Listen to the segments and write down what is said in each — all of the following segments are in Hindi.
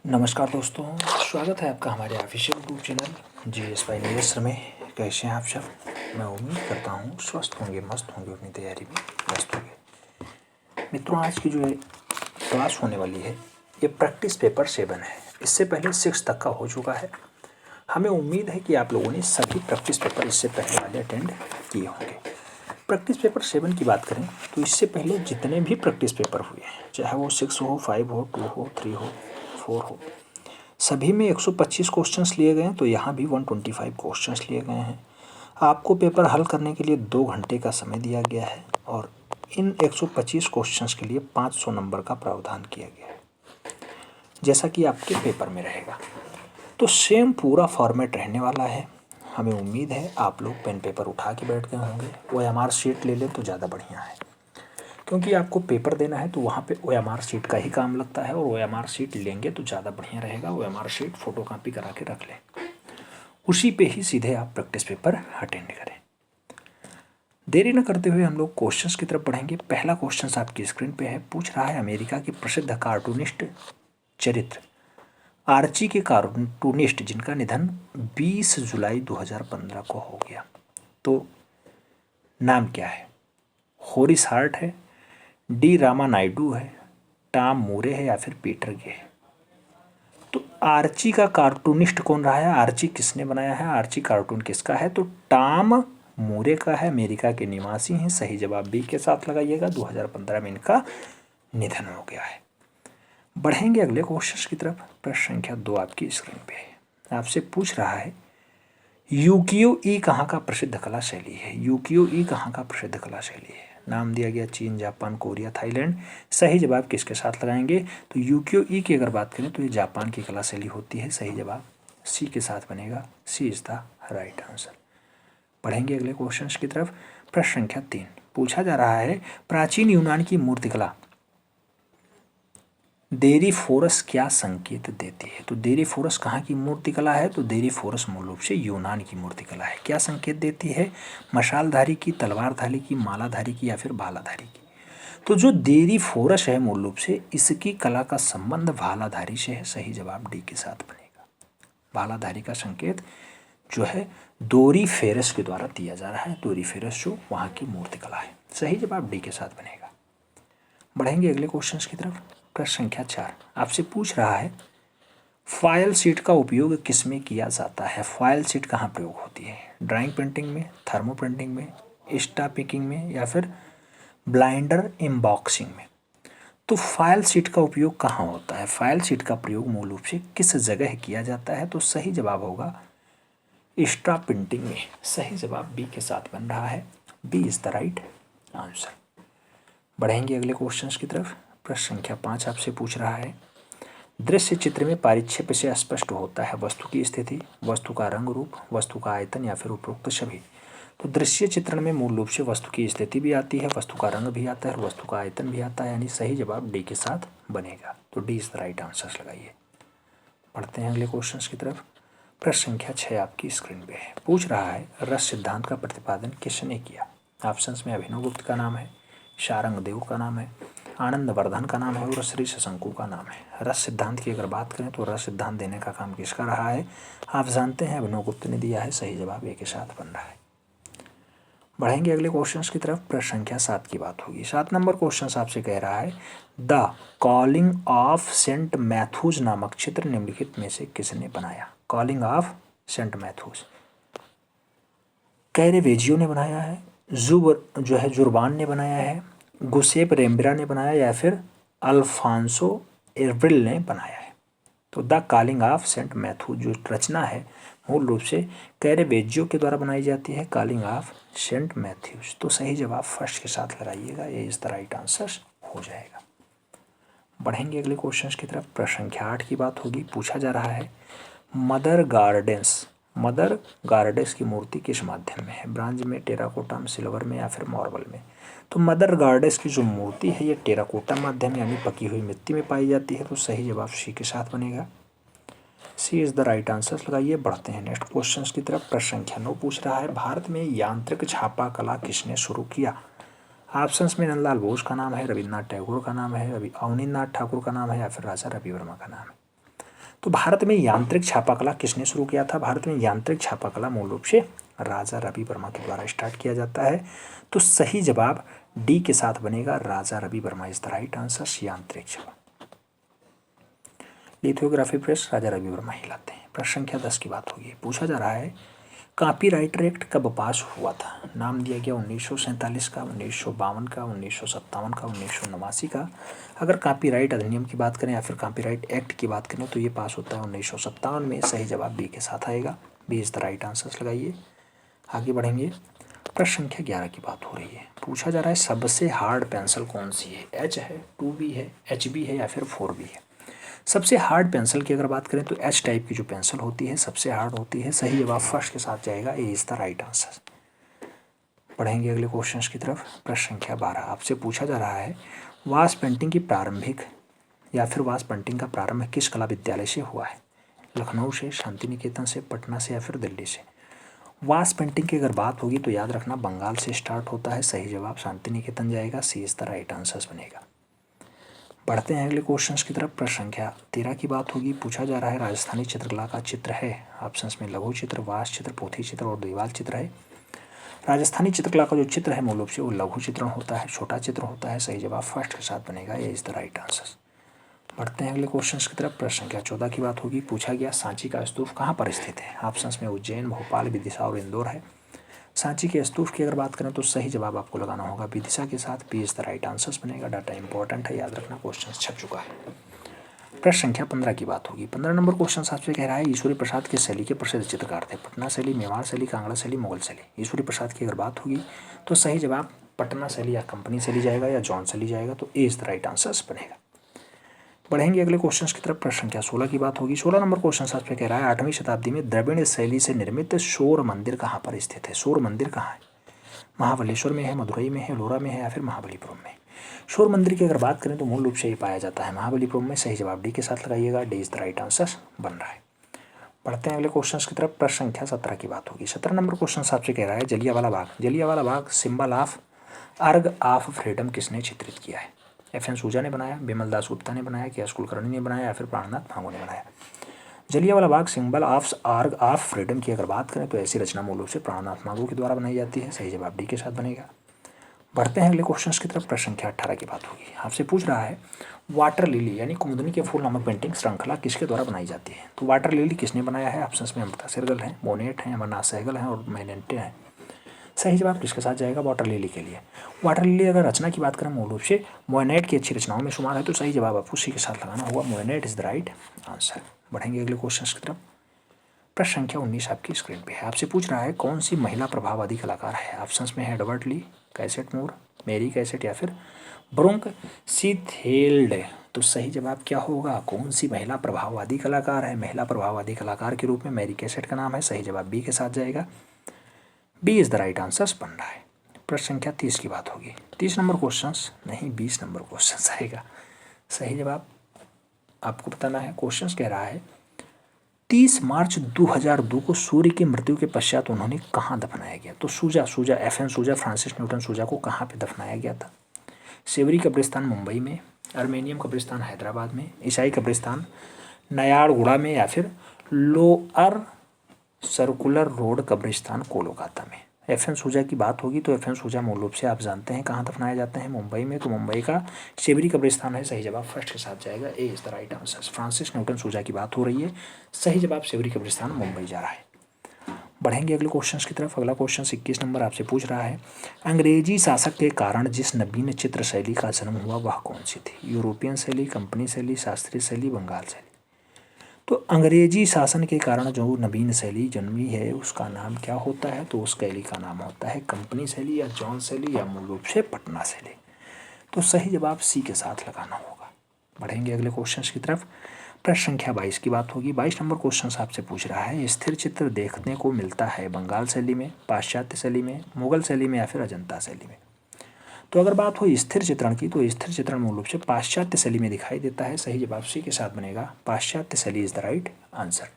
नमस्कार दोस्तों, स्वागत है आपका हमारे official YouTube channel GS bye Neeraj में। कैसे हैं आप सब? मैं उम्मीद करता हूँ स्वस्थ होंगे, मस्त होंगे, अपनी तैयारी में व्यस्त होंगे। मित्रों, आज की जो है क्लास होने वाली है ये प्रैक्टिस पेपर 7 है। इससे पहले 6 तक का हो चुका है। हमें उम्मीद है कि आप लोगों ने सभी प्रैक्टिस पेपर इससे पहले वाले अटेंड किए होंगे। प्रैक्टिस पेपर 7 की बात करें तो इससे पहले जितने भी प्रैक्टिस पेपर हुए हैं, चाहे वो 6 हो, 5 हो, 2 हो, 3 हो, 4 हो, सभी में 125 क्वेश्चंस लिए गए हैं। तो यहाँ भी 125 क्वेश्चंस लिए गए हैं। आपको पेपर हल करने के लिए 2 घंटे का समय दिया गया है और इन 125 क्वेश्चंस के लिए 500 नंबर का प्रावधान किया गया है, जैसा कि आपके पेपर में रहेगा। तो सेम पूरा फॉर्मेट रहने वाला है। हमें उम्मीद है आप लोग पेन पेपर उठा के बैठ गए होंगे। OMR शीट ले लें तो ज़्यादा बढ़िया है, क्योंकि आपको पेपर देना है तो वहाँ पे OMR शीट का ही काम लगता है, और OMR शीट लेंगे तो ज़्यादा बढ़िया रहेगा। OMR शीट फ़ोटो कॉपी करा के रख लें, उसी पे ही सीधे आप प्रैक्टिस पेपर अटेंड करें। देरी न करते हुए हम लोग क्वेश्चंस की तरफ बढ़ेंगे। पहला क्वेश्चन आपकी स्क्रीन पे है। पूछ रहा है, अमेरिका के प्रसिद्ध कार्टूनिस्ट चरित्र आर्ची के कार्टूनिस्ट जिनका निधन 20 जुलाई 2015 को हो गया, तो नाम क्या है? होरिस हार्ट है, डी रामा नायडू है, टॉम मूरे है, या फिर पीटर गे है? तो आर्ची का कार्टूनिस्ट कौन रहा है? आर्ची किसने बनाया है? आर्ची कार्टून किसका है? तो टॉम मूरे का है, अमेरिका के निवासी हैं। सही जवाब बी के साथ लगाइएगा। 2015 में इनका निधन हो गया है। बढ़ेंगे अगले क्वेश्चन की तरफ। प्रश्न संख्या 2 आपकी स्क्रीन पे है। आपसे पूछ रहा है, यूकियो ई कहाँ का प्रसिद्ध कला शैली है? यूकियो ई कहाँ का प्रसिद्ध कला शैली है? नाम दिया गया चीन, जापान, कोरिया, थाईलैंड। सही जवाब किसके साथ लगाएंगे? तो यूकियो ई की अगर बात करें तो ये जापान की कला शैली होती है। सही जवाब सी के साथ बनेगा। सी इज द राइट आंसर। बढ़ेंगे अगले क्वेश्चन की तरफ। प्रश्न संख्या 3 पूछा जा रहा है, प्राचीन यूनान की मूर्तिकला देरीफोरस क्या संकेत देती है? तो देरीफोरस कहाँ की मूर्तिकला है? तो देरीफोरस मूल रूप से यूनान की मूर्तिकला है। क्या संकेत देती है? मशालधारी की, तलवारधारी की, मालाधारी की, या फिर भालाधारी की? तो जो देरीफोरस है मूल रूप से इसकी कला का संबंध भालाधारी से है। सही जवाब डी के साथ बनेगा। भालाधारी का संकेत जो है दोरीफेरस के द्वारा दिया जा रहा है। दोरीफेरस जो वहाँ की मूर्तिकला है। सही जवाब डी के साथ बनेगा। बढ़ेंगे अगले क्वेश्चन की तरफ। प्रश्न संख्या 4 आपसे पूछ रहा है, फाइल शीट का उपयोग किस में किया जाता है? फाइल शीट कहाँ प्रयोग होती है? ड्राइंग प्रिंटिंग में, थर्मो प्रिंटिंग में, स्टाफ पिकिंग में, या फिर ब्लाइंडर एम्बॉक्सिंग में? तो फाइल शीट का उपयोग कहाँ होता है? फाइल शीट का प्रयोग मूल रूप से किस जगह किया जाता है? तो सही जवाब होगा स्टाफ प्रिंटिंग में। सही जवाब बी के साथ बन रहा है। B is the right answer. बढ़ेंगे अगले क्वेश्चन की तरफ। प्रश्न संख्या 5 आपसे पूछ रहा है, दृश्य चित्र में पारिक्षेप्य से स्पष्ट होता है वस्तु की स्थिति, वस्तु का रंग रूप, वस्तु का आयतन, या फिर उपरोक्त सभी? तो दृश्य चित्रण में मूल रूप से वस्तु की स्थिति भी आती है, वस्तु का रंग भी आता है, और वस्तु का आयतन भी आता है। यानी सही जवाब डी के साथ बनेगा। तो D is the right answer लगाइए। पढ़ते हैं अगले क्वेश्चन की तरफ। प्रश्न संख्या 6 आपकी स्क्रीन पे है। पूछ रहा है, रस सिद्धांत का प्रतिपादन किसने किया? ऑप्शंस में अभिनव गुप्त का नाम है, शारंग देव का नाम है, आनंद वर्धन का नाम है, और श्री शशंकु का नाम है। रस सिद्धांत की अगर बात करें तो रस सिद्धांत देने का काम किसका रहा है? आप जानते हैं अभिनव गुप्त ने दिया है। सही जवाब ए के साथ बन रहा है। बढ़ेंगे अगले क्वेश्चन की तरफ। प्रश्न संख्या 7 की बात होगी। 7 नंबर क्वेश्चन आपसे कह रहा है, the calling of Saint Matthews नामक चित्र निम्नलिखित में से किसने बनाया? Calling of Saint Matthews Caravaggio ने बनाया है, जुर्बान ने बनाया है, गुसेप रेम्ब्रा ने बनाया, या फिर अल्फांसो एर्विल ने बनाया है? तो the calling of Saint Matthew जो रचना है मूल रूप से कैरेवेजियो के द्वारा बनाई जाती है। Calling of Saint Matthews. तो सही जवाब फर्स्ट के साथ लगाइएगा। ये इस द राइट आंसर हो जाएगा। बढ़ेंगे अगले क्वेश्चन की तरफ। प्रश्न संख्या 8 की बात होगी। पूछा जा रहा है, मदर गार्डेस की मूर्ति किस माध्यम में है? ब्रांज में, टेराकोटा में, सिल्वर में, या फिर मार्बल में? तो मदर गार्डेस की जो मूर्ति है ये टेराकोटा माध्यम यानी पकी हुई मिट्टी में पाई जाती है। तो सही जवाब सी के साथ बनेगा। सी इज द राइट आंसर लगाइए। बढ़ते हैं नेक्स्ट क्वेश्चन की तरफ। प्रश्न संख्या 9 पूछ रहा है, भारत में यांत्रिक छापा कला किसने शुरू किया? ऑप्शंस में नंदलाल बोस का नाम है, रविन्द्रनाथ टैगोर का नाम है, अवनींद्रनाथ ठाकुर का नाम है, या फिर राजा रवि वर्मा का नाम है? तो भारत में यांत्रिक छापाकला किसने शुरू किया था? भारत में यांत्रिक छापाकला मूल रूप से राजा रवि वर्मा के द्वारा स्टार्ट किया जाता है। तो सही जवाब डी के साथ बनेगा, Raja Ravi Varma is the right answer. यांत्रिक छापा लिथोग्राफी प्रेस राजा रवि वर्मा ही लाते हैं। प्रश्न संख्या 10 की बात होगी। पूछा जा रहा है कॉपीराइट एक्ट कब पास हुआ था? नाम दिया गया 1947 का, 1952 का, 1957 का, 1989 का। अगर कॉपीराइट अधिनियम की बात करें या फिर कॉपीराइट एक्ट की बात करें तो ये पास होता है 1957 में। सही जवाब बी के साथ आएगा, B is the right answer लगाइए। आगे बढ़ेंगे। प्रश्न संख्या 11 की बात हो रही है। पूछा जा रहा है सबसे हार्ड पेंसिल कौन सी है? एच है, 2B है, HB है या फिर 4B है? सबसे हार्ड पेंसिल की अगर बात करें तो एच टाइप की जो पेंसिल होती है सबसे हार्ड होती है। सही जवाब फर्स्ट के साथ जाएगा, A is the right answer. बढ़ेंगे अगले क्वेश्चंस की तरफ। प्रश्न संख्या 12 आपसे पूछा जा रहा है वास पेंटिंग की प्रारंभिक या फिर वास पेंटिंग का प्रारंभ किस कला विद्यालय से हुआ है? लखनऊ से, शांति निकेतन से, पटना से या फिर दिल्ली से? वास पेंटिंग की अगर बात होगी तो याद रखना बंगाल से स्टार्ट होता है। सही जवाब शांति निकेतन जाएगा, सी इज द राइट आंसर बनेगा। बढ़ते हैं अगले क्वेश्चंस की तरफ। प्रश्न संख्या 13 की बात होगी। पूछा जा रहा है राजस्थानी चित्रकला का चित्र है। ऑप्शंस में लघु चित्र, वास चित्र, पोथी चित्र और दीवार चित्र है। राजस्थानी चित्रकला का जो चित्र है मूल रूप से वो लघु चित्रण होता है, छोटा चित्र होता है। सही जवाब फर्स्ट के साथ बनेगा, ये इज द राइट आंसर। बढ़ते हैं अगले क्वेश्चंस की तरफ। प्रश्न संख्या 14 की बात होगी। पूछा गया सांची का स्तूप कहाँ पर स्थित है? ऑप्शंस में उज्जैन, भोपाल, विदिशा और इंदौर है। सांची के स्तूप की अगर बात करें तो सही जवाब आपको लगाना होगा विदिशा के साथ, B is the right answer बनेगा। डाटा इंपॉर्टेंट है, याद रखना, क्वेश्चन छप चुका है। प्रश्न संख्या 15 की बात होगी। 15 नंबर क्वेश्चन आपसे कह रहा है ईश्वरी प्रसाद किस शैली के प्रसिद्ध चित्रकार थे? पटना शैली, मेवाड़ शैली, कांगड़ा शैली, मुगल शैली। ईश्वरी प्रसाद की अगर बात होगी तो सही जवाब पटना शैली या कंपनी शैली जाएगा या जॉन शैली जाएगा, तो ए इज द राइट आंसर बनेगा। बढ़ेंगे अगले क्वेश्चन की तरफ। प्रश्न संख्या 16 की बात होगी। 16 नंबर क्वेश्चन आपसे कह रहा है 8वीं शताब्दी में द्रविड़ शैली से निर्मित शोर मंदिर कहाँ पर स्थित है? शोर मंदिर कहाँ है? महाबलेश्वर में है, मदुरई में है, लोरा में है या फिर महाबलीपुरम में? शोर मंदिर की अगर बात करें तो मूल रूप से ये पाया जाता है महाबलीपुरम में। सही जवाब डी के साथ लगाइएगा, D is the right answer बन रहा है। बढ़ते हैं अगले क्वेश्चन की तरफ। प्रश्न संख्या 17 की बात होगी। 17 नंबर क्वेश्चन आपसे कह रहा है जलियांवाला बाग, जलियांवाला बाग सिंबल ऑफ अर्ग ऑफ फ्रीडम किसने चित्रित किया है? FN सूजा ने बनाया, बिमल दास गुप्ता ने बनाया, के एस कुलकर्णी ने बनाया या फिर प्राणनाथ भांगो ने बनाया? Jallianwala Bagh symbol of आर्ग of freedom की अगर बात करें तो ऐसी रचना मूल रूप से प्राणनाथ भांगो के द्वारा बनाई जाती है। सही जवाब डी के साथ बनेगा। बढ़ते हैं अगले क्वेश्चन की तरफ। प्रश्न संख्या 18 की बात होगी। आपसे पूछ रहा है वाटर लिली यानी कुमुदनी के फूल नामक पेंटिंग श्रृंखला किसके द्वारा बनाई जाती है? तो वाटर लिली किसने बनाया है? ऑप्शंस में अमृता शेरगिल है, मोनेट है, अमरनाथ सहगल है और मैनेंटे हैं। सही जवाब किसके साथ जाएगा? वाटर लिली के लिए। वाटर लिली अगर रचना की बात करें मूल रूप से मोनेट की अच्छी रचनाओं में शुमार है, तो सही जवाब आपको उसी के साथ लगाना होगा, Monet is the right answer. बढ़ेंगे अगले क्वेश्चन की तरफ। प्रश्न संख्या 19 आपकी स्क्रीन पे है। आपसे पूछ रहा है कौन सी महिला प्रभाववादी कलाकार है? ऑप्शंस में है एडवर्ड ली, कैसेट मूर, मेरी कैसेट या फिर ब्रुंक सीथेल्ड। तो सही जवाब क्या होगा? कौन सी महिला प्रभाववादी कलाकार है? महिला प्रभाववादी कलाकार के रूप में मैरी कैसेट का नाम है। सही जवाब बी के साथ जाएगा, B is the right answer बन रहा है। प्रश्न संख्या 30 की बात होगी। 30 नंबर क्वेश्चन नहीं 20 नंबर क्वेश्चन आएगा। सही जवाब आपको बताना है। क्वेश्चन कह रहा है 30 मार्च 2002 को सूर्य की मृत्यु के पश्चात उन्होंने कहाँ दफनाया गया? तो सूजा FN सूजा, फ्रांसिस न्यूटन सूजा को कहाँ पे दफनाया गया था? सेवरी कब्रिस्तान मुंबई में, अर्मेनियम कब्रिस्तान हैदराबाद में, ईसाई कब्रिस्तान नयारगुड़ा में या फिर लोअर सर्कुलर रोड कब्रिस्तान कोलकाता में? FN सूजा की बात होगी तो FN सूजा मूल रूप से आप जानते हैं कहाँ दफनाए जाते हैं, मुंबई में। तो मुंबई का सेवरी कब्रिस्तान है। सही जवाब फर्स्ट के साथ जाएगा, A is the right answer. Francis Newton Souza की बात हो रही है, सही जवाब सेवरी कब्रिस्तान मुंबई जा रहा है। बढ़ेंगे अगले क्वेश्चन की तरफ। अगला क्वेश्चन 21 नंबर आपसे पूछ रहा है अंग्रेजी शासक के कारण जिस नवीन चित्र शैली का जन्म हुआ वह कौन सी थी? यूरोपियन शैली, कंपनी शैली, शास्त्रीय शैली, बंगाल शैली? तो अंग्रेजी शासन के कारण जो नवीन शैली जन्मी है उसका नाम क्या होता है? तो उस शैली का नाम होता है कंपनी शैली या जॉन शैली या मूल रूप से पटना शैली। तो सही जवाब सी के साथ लगाना होगा। बढ़ेंगे अगले क्वेश्चन की तरफ। प्रश्न संख्या 22 की बात होगी। 22 नंबर क्वेश्चन आपसे पूछ रहा है स्थिर चित्र देखने को मिलता है बंगाल शैली में, पाश्चात्य शैली में, मुगल शैली में या फिर अजंता शैली में? तो अगर बात हो स्थिर चित्रण की तो स्थिर चित्रण मूल रूप से पाश्चात्य शैली में दिखाई देता है। सही जवाब सी के साथ बनेगा, पाश्चात्य शैली इज द राइट आंसर।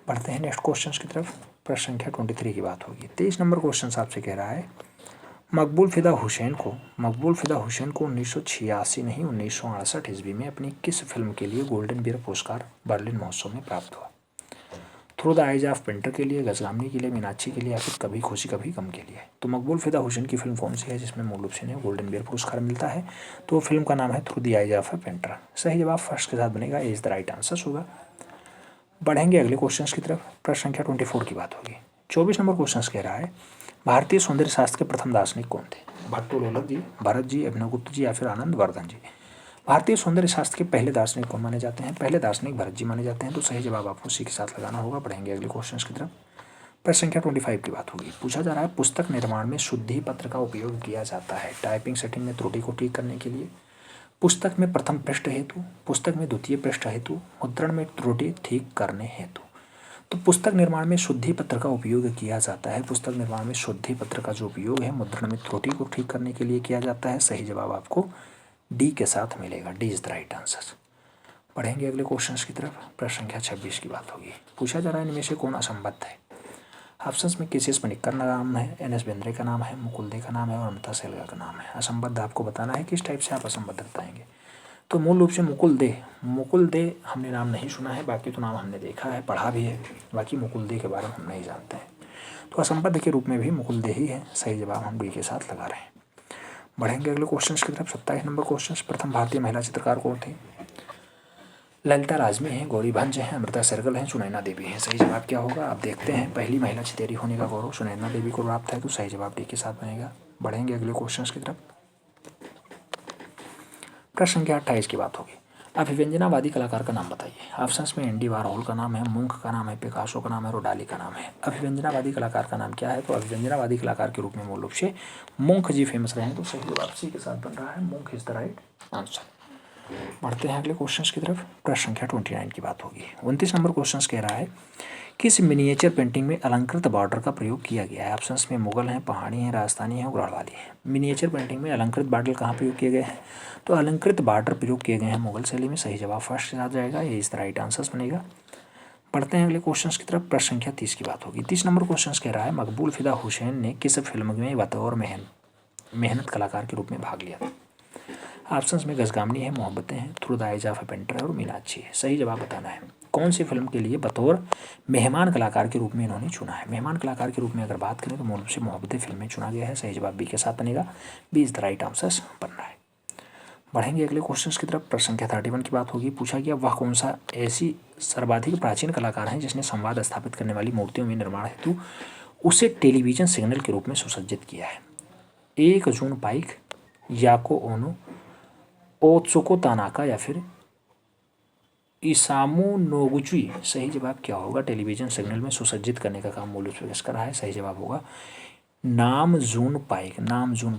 बढ़ते हैं नेक्स्ट क्वेश्चन की तरफ। प्रश्न संख्या 23 की बात होगी। 23 नंबर क्वेश्चन आपसे कह रहा है मकबूल फ़िदा हुसैन को 1986 नहीं 1968 ईस्वी में अपनी किस फिल्म के लिए गोल्डन बियर पुरस्कार बर्लिन महोत्सव में प्राप्त हुआ? Through the eyes of painter के लिए, गजगामनी के लिए, मीनाक्षी के लिए या फिर कभी खुशी कभी गम के लिए? तो मकबूल फ़िदा हुसैन की फिल्म कौन सी है जिसमें मूल रूप से इन्हें गोल्डन बियर पुरस्कार मिलता है? तो फिल्म का नाम है through the eyes of A painter. सही जवाब फर्स्ट के साथ बनेगा, इज द राइट आंसर होगा। बढ़ेंगे अगले क्वेश्चन की तरफ। प्रश्न संख्या 24 की बात होगी। 24 नंबर क्वेश्चन कह रहा है भारतीय सौंदर्य शास्त्र के प्रथम दार्शनिक कौन थे? भट्टोलोलक जी, भरत जी, अभिनवगुप्त जी या फिर आनंद वर्धन जी? भारतीय सौंदर्य शास्त्र के पहले दार्शनिक कौन माने जाते हैं? पहले दार्शनिक भरत जी माने जाते हैं। तो सही जवाब आपको उसी के साथ लगाना होगा। बढ़ेंगे अगले क्वेश्चन की तरफ। प्रश्न संख्या 25 की बात होगी। पूछा जा रहा है पुस्तक निर्माण में शुद्धि पत्र का उपयोग किया जाता है टाइपिंग सेटिंग में त्रुटि को ठीक करने के लिए, पुस्तक में प्रथम पृष्ठ हेतु, पुस्तक में द्वितीय पृष्ठ हेतु, मुद्रण में त्रुटि ठीक करने हेतु। तो पुस्तक निर्माण में शुद्धि पत्र का उपयोग किया जाता है। पुस्तक निर्माण में शुद्धि पत्र का जो उपयोग है मुद्रण में त्रुटि को ठीक करने के लिए किया जाता है। सही जवाब आपको डी के साथ मिलेगा। D is the right answer. बढ़ेंगे अगले क्वेश्चन की तरफ। प्रश्न संख्या 26 की बात होगी। पूछा जा रहा है इनमें से कौन असंबद्ध है? ऑप्शंस में केसीएस मनिक्कर का नाम है, एन एस बेंद्रे का नाम है, मुकुल दे का नाम है और अमृता सेल्गा का नाम है। असंबद्ध आपको बताना है किस टाइप से आप असंबद्ध बताएंगे। तो मूल रूप से मुकुल दे हमने नाम नहीं सुना है, बाकी तो नाम हमने देखा है, पढ़ा भी है, बाकी मुकुल दे के बारे में हम नहीं जानते हैं। तो असंबद्ध के रूप में भी मुकुल दे ही है। सही जवाब हम डी के साथ लगा रहे हैं। बढ़ेंगे अगले क्वेश्चन की तरफ। 27 नंबर क्वेश्चन। प्रथम भारतीय महिला चित्रकार कौन थी? ललिता राजमी हैं, गौरी भंज हैं, अमृता सहगल हैं, सुनैना देवी हैं। सही जवाब क्या होगा आप देखते हैं। पहली महिला चितेरी होने का गौरव सुनैना देवी को प्राप्त है। तो सही जवाब डी के साथ बनेगा। बढ़ेंगे अगले क्वेश्चन की तरफ। प्रश्न संख्या 28 की बात होगी। अभिव्यंजनावादी कलाकार का नाम बताइए। ऑप्शंस में एंडी वारहोल का नाम है, मुंक का नाम है, पिकासो का नाम है, रोडाली का नाम है। अभिव्यंजनावादी कलाकार का नाम क्या है? तो अभिव्यंजनावादी कलाकार के रूप में मूल रूप से मुंक जी फेमस रहे हैं। तो सही जवाब सी के साथ बन रहा है। मुंक इज द राइट आंसर। बढ़ते हैं अगले क्वेश्चन की तरफ। प्रश्न संख्या 29 की बात होगी। 29 नंबर क्वेश्चन कह रहा है किस मिनिएचर पेंटिंग में अलंकृत बॉर्डर का प्रयोग किया गया है? ऑप्शंस में मुगल हैं, पहाड़ी हैं, राजस्थानी हैं, गढ़वाली है। मिनिएचर पेंटिंग में अलंकृत बॉर्डर कहाँ प्रयोग किए गए हैं? तो अलंकृत बॉर्डर प्रयोग किए गए हैं मुगल शैली में। सही जवाब फर्स्ट आ जाएगा। ये इस राइट आंसर बनेगा। बढ़ते हैं अगले क्वेश्चन की तरफ। प्रश्न संख्या 30 की बात होगी। 30 नंबर क्वेश्चन कह रहा है मकबूल फ़िदा हुसैन ने किस फिल्म में बतौर मेहनत कलाकार के रूप में भाग लिया? ऑप्शंस में गजगामनी है, मोहब्बतें हैं, through the eyes of A painter और मीनाक्षी है। सही जवाब बताना है कौन सी फिल्म के लिए बतौर मेहमान कलाकार के रूप में इन्होंने चुना है। मेहमान कलाकार के रूप में अगर बात करें तो मूल रूप से मोहब्बतें फिल्म में चुना गया है। सही जवाब बी के साथ बनेगा। B is the right answer बन रहा है। बढ़ेंगे अगले क्वेश्चन की तरफ। प्रश्न संख्या 31 की बात होगी। पूछा गया वह कौन सा ऐसी सर्वाधिक प्राचीन कलाकार है जिसने संवाद स्थापित करने वाली मूर्तियों में निर्माण हेतु उसे टेलीविजन सिग्नल के रूप में सुसज्जित किया है? एक जून पाइक, याको ओनो, ओत्सुको तानाका या फिर इसामू नोगुची। सही जवाब क्या होगा? टेलीविजन सिग्नल में सुसज्जित करने का काम मूल रूप से किसका रहा है? सही जवाब होगा नाम जून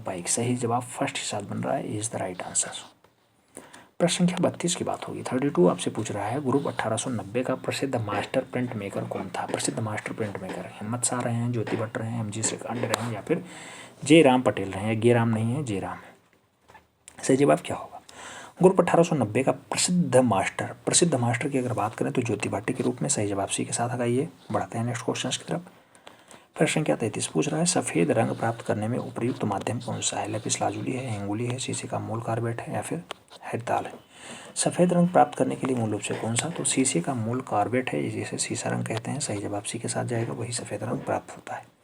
पाइक। सही जवाब फर्स्ट के साथ बन रहा है। Is the right answer. प्रश्न संख्या 32 की बात होगी। 32 आपसे पूछ रहा है ग्रुप 1890 का प्रसिद्ध मास्टर प्रिंट मेकर कौन था? प्रसिद्ध मास्टर प्रिंट मेकर हिम्मत शाह रहे हैं, ज्योति भट्ट रहे हैं, एम जी श्रीकांत रहे हैं या फिर जे राम पटेल रहे हैं। गे राम नहीं है, जे राम। सही जवाब क्या होगा? ग्रुप 1890 का प्रसिद्ध मास्टर की अगर बात करें तो ज्योति भट्ट के रूप में। सही जवाब सी के साथ लगाइए। बढ़ते हैं नेक्स्ट क्वेश्चन की तरफ। प्रश्न संख्या 33 पूछ रहा है सफ़ेद रंग प्राप्त करने में उपयुक्त माध्यम कौन सा है? लेपिस लाजुली है, अंगुली है, शीशे का मूल कार्बेट है या फिर हरिताल है। सफ़ेद रंग प्राप्त करने के लिए मूल रूप से कौन सा? तो शीशे का मूल कार्बेट है, जिसे शीशा रंग कहते हैं। सही जवाब सी के साथ जाएगा, वही सफ़ेद रंग प्राप्त होता है।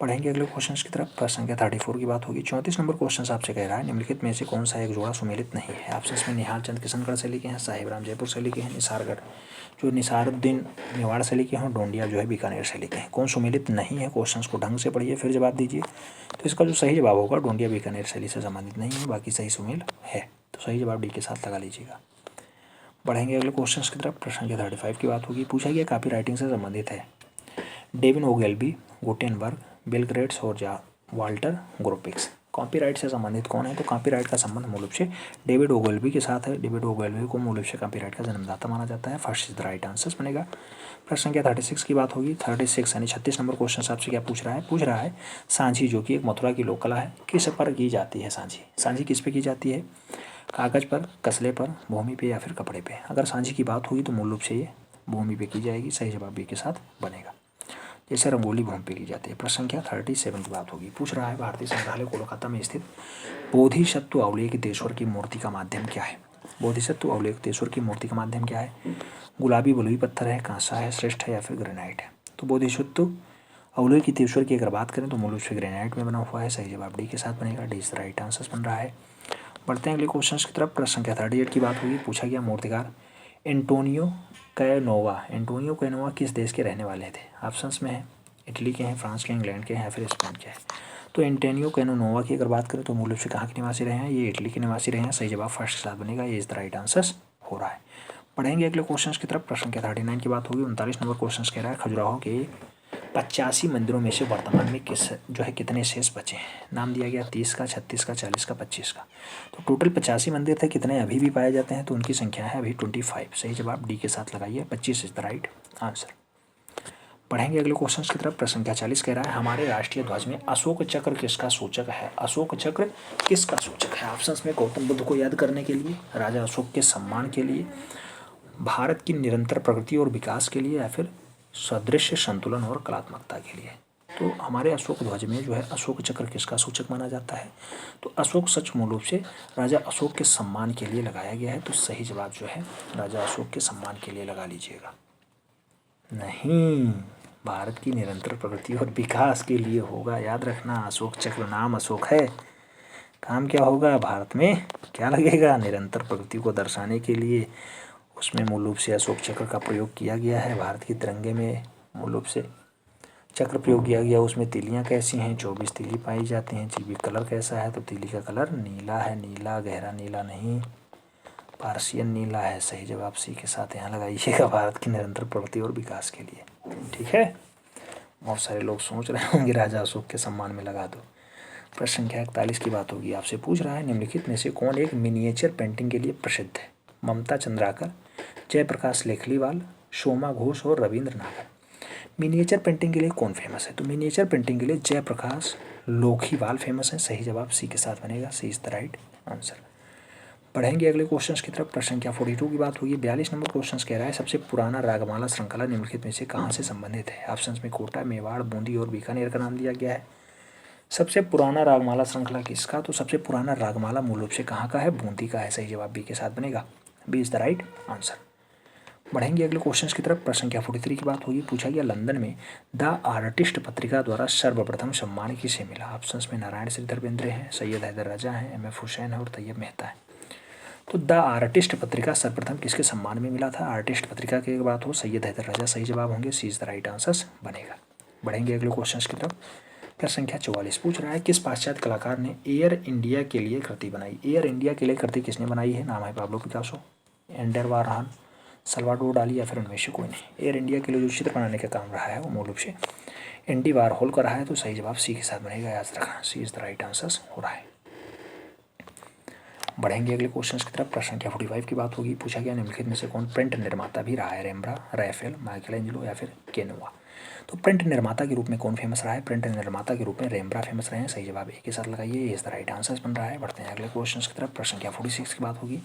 बढ़ेंगे अगले क्वेश्चन की तरफ। प्रश्न संख्या 34 की बात होगी। 34 नंबर क्वेश्चन आपसे कह रहा है निम्नलिखित में से कौन सा एक जोड़ा सुमेलित नहीं है? ऑप्शन में निहाल चंद किशनगढ़ शैली के हैं, साहिब राम जयपुर शैली के हैं, निसारुद्दीन मेवाड़ शैली के हैं, डोंडिया जो है बीकानेर शैली के हैं। कौन सुमेलित नहीं है? क्वेश्चन को ढंग से पढ़िए फिर जवाब दीजिए। तो इसका जो सही जवाब होगा डोंडिया बीकानेर शैली से संबंधित नहीं है, बाकी सही सुमेल है। तो सही जवाब डी के साथ लगा लीजिएगा। बढ़ेंगे अगले क्वेश्चन की तरफ। प्रश्न संख्या 35 की बात होगी। पूछा गया कॉपी राइटिंग से संबंधित है डेविन ओगेल्बी, गुटेनबर्ग, बिल गेट्स और वाल्टर ग्रोपिक्स। कॉपीराइट से संबंधित कौन है? तो कॉपीराइट का संबंध मूल रूप से डेविड ओगेल्बी के साथ है। डेविड ओगेल्बी को मूल रूप से कॉपीराइट का जन्मदाता माना जाता है। First is the right answer बनेगा। प्रश्न संख्या 36 की बात होगी। 36 यानी 36 नंबर क्वेश्चन आपसे क्या पूछ रहा है सांझी जो कि एक मथुरा की लोक कला है, किस पर की जाती है? सांझी किस पे की जाती है? कागज़ पर, कसले पर, भूमि पे या फिर कपड़े पे? अगर सांझी की बात होगी तो मूल रूप से ये भूमि पे की जाएगी। सही जवाब बी के साथ बनेगा। जैसे रंगोली भूमि पे ली जाती है। प्रश्न संख्या 37 की बात होगी। पूछ रहा है भारतीय संग्रहालय कोलकाता में स्थित बोधिसत्व अवलोकितेश्वर की मूर्ति का माध्यम क्या है। बोधिसत्व अवलोकितेश्वर की मूर्ति का माध्यम क्या है। गुलाबी बलुई पत्थर है, कांसा है, श्रेष्ठ है या फिर ग्रेनाइट है। तो बोधिसत्व अवलोकितेश्वर की अगर बात करें तो मूल रूप से ग्रेनाइट में बना हुआ है। सही जवाब डी के साथ बनेगा। D is the right answer बन रहा है। बढ़ते हैं अगले क्वेश्चन की तरफ। प्रश्न संख्या 38 की बात होगी। पूछा गया मूर्तिकार एंटोनियो कैनोवा किस देश के रहने वाले थे। ऑप्शंस में है इटली के हैं, फ्रांस के, इंग्लैंड के हैं या फिर स्पेन के हैं। तो एंटोनियो कैनोवा की अगर बात करें तो मूल रूप से कहाँ के निवासी रहे हैं, ये इटली के निवासी रहे हैं। सही जवाब फर्स्ट के साथ बनेगा। ये इज द राइट आंसर हो रहा है। पढ़ेंगे अगले क्वेश्चन की तरफ। प्रश्न संख्या 39 की बात होगी। 39 नंबर क्वेश्चन कह रहा है खजुराहो के 85 मंदिरों में से वर्तमान में कितने शेष बचे हैं। नाम दिया गया 30 का, 36 का, 40 का, 25 का। तो टोटल 85 मंदिर थे, कितने अभी भी पाए जाते हैं तो उनकी संख्या है अभी 25। सही जवाब डी के साथ लगाइए। 25 इज द राइट आंसर। पढ़ेंगे अगले क्वेश्चन की तरफ। प्रश्न संख्या 40 कह रहा है हमारे राष्ट्रीय ध्वज में अशोक चक्र किसका सूचक है। अशोक चक्र किसका सूचक है। ऑप्शंस में गौतम बुद्ध को याद करने के लिए, राजा अशोक के सम्मान के लिए, भारत की निरंतर प्रगति और विकास के लिए या फिर सदृश्य संतुलन और कलात्मकता के लिए। तो हमारे अशोक ध्वज में जो है अशोक चक्र किसका सूचक माना जाता है। तो अशोक सच मूल रूप से राजा अशोक के सम्मान के लिए लगाया गया है। तो सही जवाब जो है राजा अशोक के सम्मान के लिए लगा लीजिएगा। नहीं, भारत की निरंतर प्रगति और विकास के लिए होगा। याद रखना, अशोक चक्र नाम अशोक है, काम क्या होगा, भारत में क्या लगेगा, निरंतर प्रगति को दर्शाने के लिए उसमें मूल रूप से अशोक चक्र का प्रयोग किया गया है। भारत के तिरंगे में मूल रूप से चक्र प्रयोग किया गया। उसमें तीलियाँ कैसी हैं, 24 तीली पाई जाती हैं। तीली कलर कैसा है, तो तीली का कलर नीला है। नीला गहरा नीला नहीं, पार्शियन नीला है। सही जवाब सी के साथ यहाँ लगाइएगा, भारत की निरंतर प्रगति और विकास के लिए। ठीक है, बहुत सारे लोग सोच रहे होंगे राजा अशोक के सम्मान में लगा दो। प्रश्न संख्या 41 की बात होगी। आपसे पूछ रहा है निम्नलिखित में से कौन एक मिनिएचर पेंटिंग के लिए प्रसिद्ध है। ममता चंद्राकर, जयप्रकाश लेखलीवाल, सोमा घोष और रविंद्र नागर। मिनिएचर पेंटिंग के लिए कौन फेमस है। तो मिनिएचर पेंटिंग के लिए जयप्रकाश लोखीवाल फेमस है। सही जवाब सी के साथ बनेगा। सी इज द राइट आंसर। पढ़ेंगे अगले क्वेश्चन की तरफ। प्रश्न संख्या 42 की बात होगी। 42 नंबर क्वेश्चन कह रहा है सबसे पुराना रागमाला श्रृंखला निम्नलिखित में से कहाँ से संबंधित है। ऑप्शंस में कोटा, मेवाड़, बूंदी और बीकानेर का नाम दिया गया है। सबसे पुराना रागमाला श्रृंखला किसका, तो सबसे पुराना रागमाला मूल रूप से कहाँ का है, बूंदी का है। सही जवाब बी के साथ बनेगा। B is the right answer. बढ़ेंगे अगले क्वेश्चन की तरफ। प्रश्न संख्या 43 की बात होगी। पूछा गया लंदन में द आर्टिस्ट पत्रिका द्वारा सर्वप्रथम सम्मान किसे मिला। ऑप्शंस में नारायण श्रीधर बेंद्रे हैं, सैयद हैदर राजा हैं, एम.एफ. हुसैन है और तैयब मेहता है। तो द आर्टिस्ट पत्रिका सर्वप्रथम किसके सम्मान में मिला था। आर्टिस्ट पत्रिका की बात हो, सैयद हैदर राजा। सही जवाब होंगे। सी इज द राइट आंसर बनेगा। बढ़ेंगे अगले क्वेश्चन की तरफ। प्रश्न संख्या 44 पूछ रहा है किस पाश्चात्य कलाकार ने एयर इंडिया के लिए कृति बनाई। एयर इंडिया के लिए कृति किसने बनाई है। नाम है पाब्लो पिकासो, एंडर वारहान, सल्वाडोर डाली या फिर उनमें से कोई नहीं। एयर इंडिया के लिए जो चित्र बनाने का काम रहा है वो मूल रूप से एंडी वारहोल का रहा है। तो सही जवाब सी के साथ बनेगा। याद रखना, सी इज द राइट आंसर हो रहा है। बढ़ेंगे अगले क्वेश्चन की तरफ। प्रश्न संख्या 45 की बात होगी। पूछा गया निम्नलिखित में से कौन प्रिंट निर्माता भी रहा है। रेम्ब्रा, राफेल, माइकलएंजेलो या फिर केनोवा। तो प्रिंट निर्माता के रूप में कौन फेमस रहा है। प्रिंट निर्माता के रूप में रेम्ब्रा फेमस रहे हैं। सही जवाब ए के साथ लगाइए। ये इस द राइट आंसर बन रहा है। बढ़ते हैं अगले क्वेश्चन की तरफ। प्रश्न संख्या 46 की बात होगी।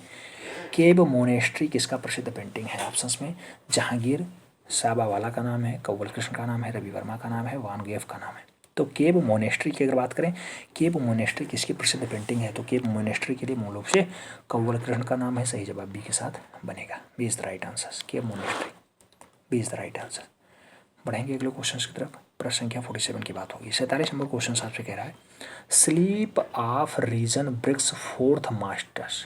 केब मोनेस्ट्री किसका प्रसिद्ध पेंटिंग है। ऑप्शंस में जहांगीर साबावाला का नाम है, कंवल कृष्ण का नाम है, रवि वर्मा का नाम है, वान गेफ का नाम है। तो केब मोनेस्ट्री की अगर बात करें, केब मोनेस्ट्री किसकी प्रसिद्ध पेंटिंग है। तो केब मोनेस्ट्री के लिए मूल रूप से कंवल कृष्ण का नाम है। सही जवाब बी के साथ बनेगा। B is the right answer. Key monastery, B is the right answer. बढ़ेंगे अगले क्वेश्चन की तरफ। प्रश्न संख्या 47 की बात होगी। 47 नंबर क्वेश्चन आपसे कह रहा है sleep of reason brings forth monsters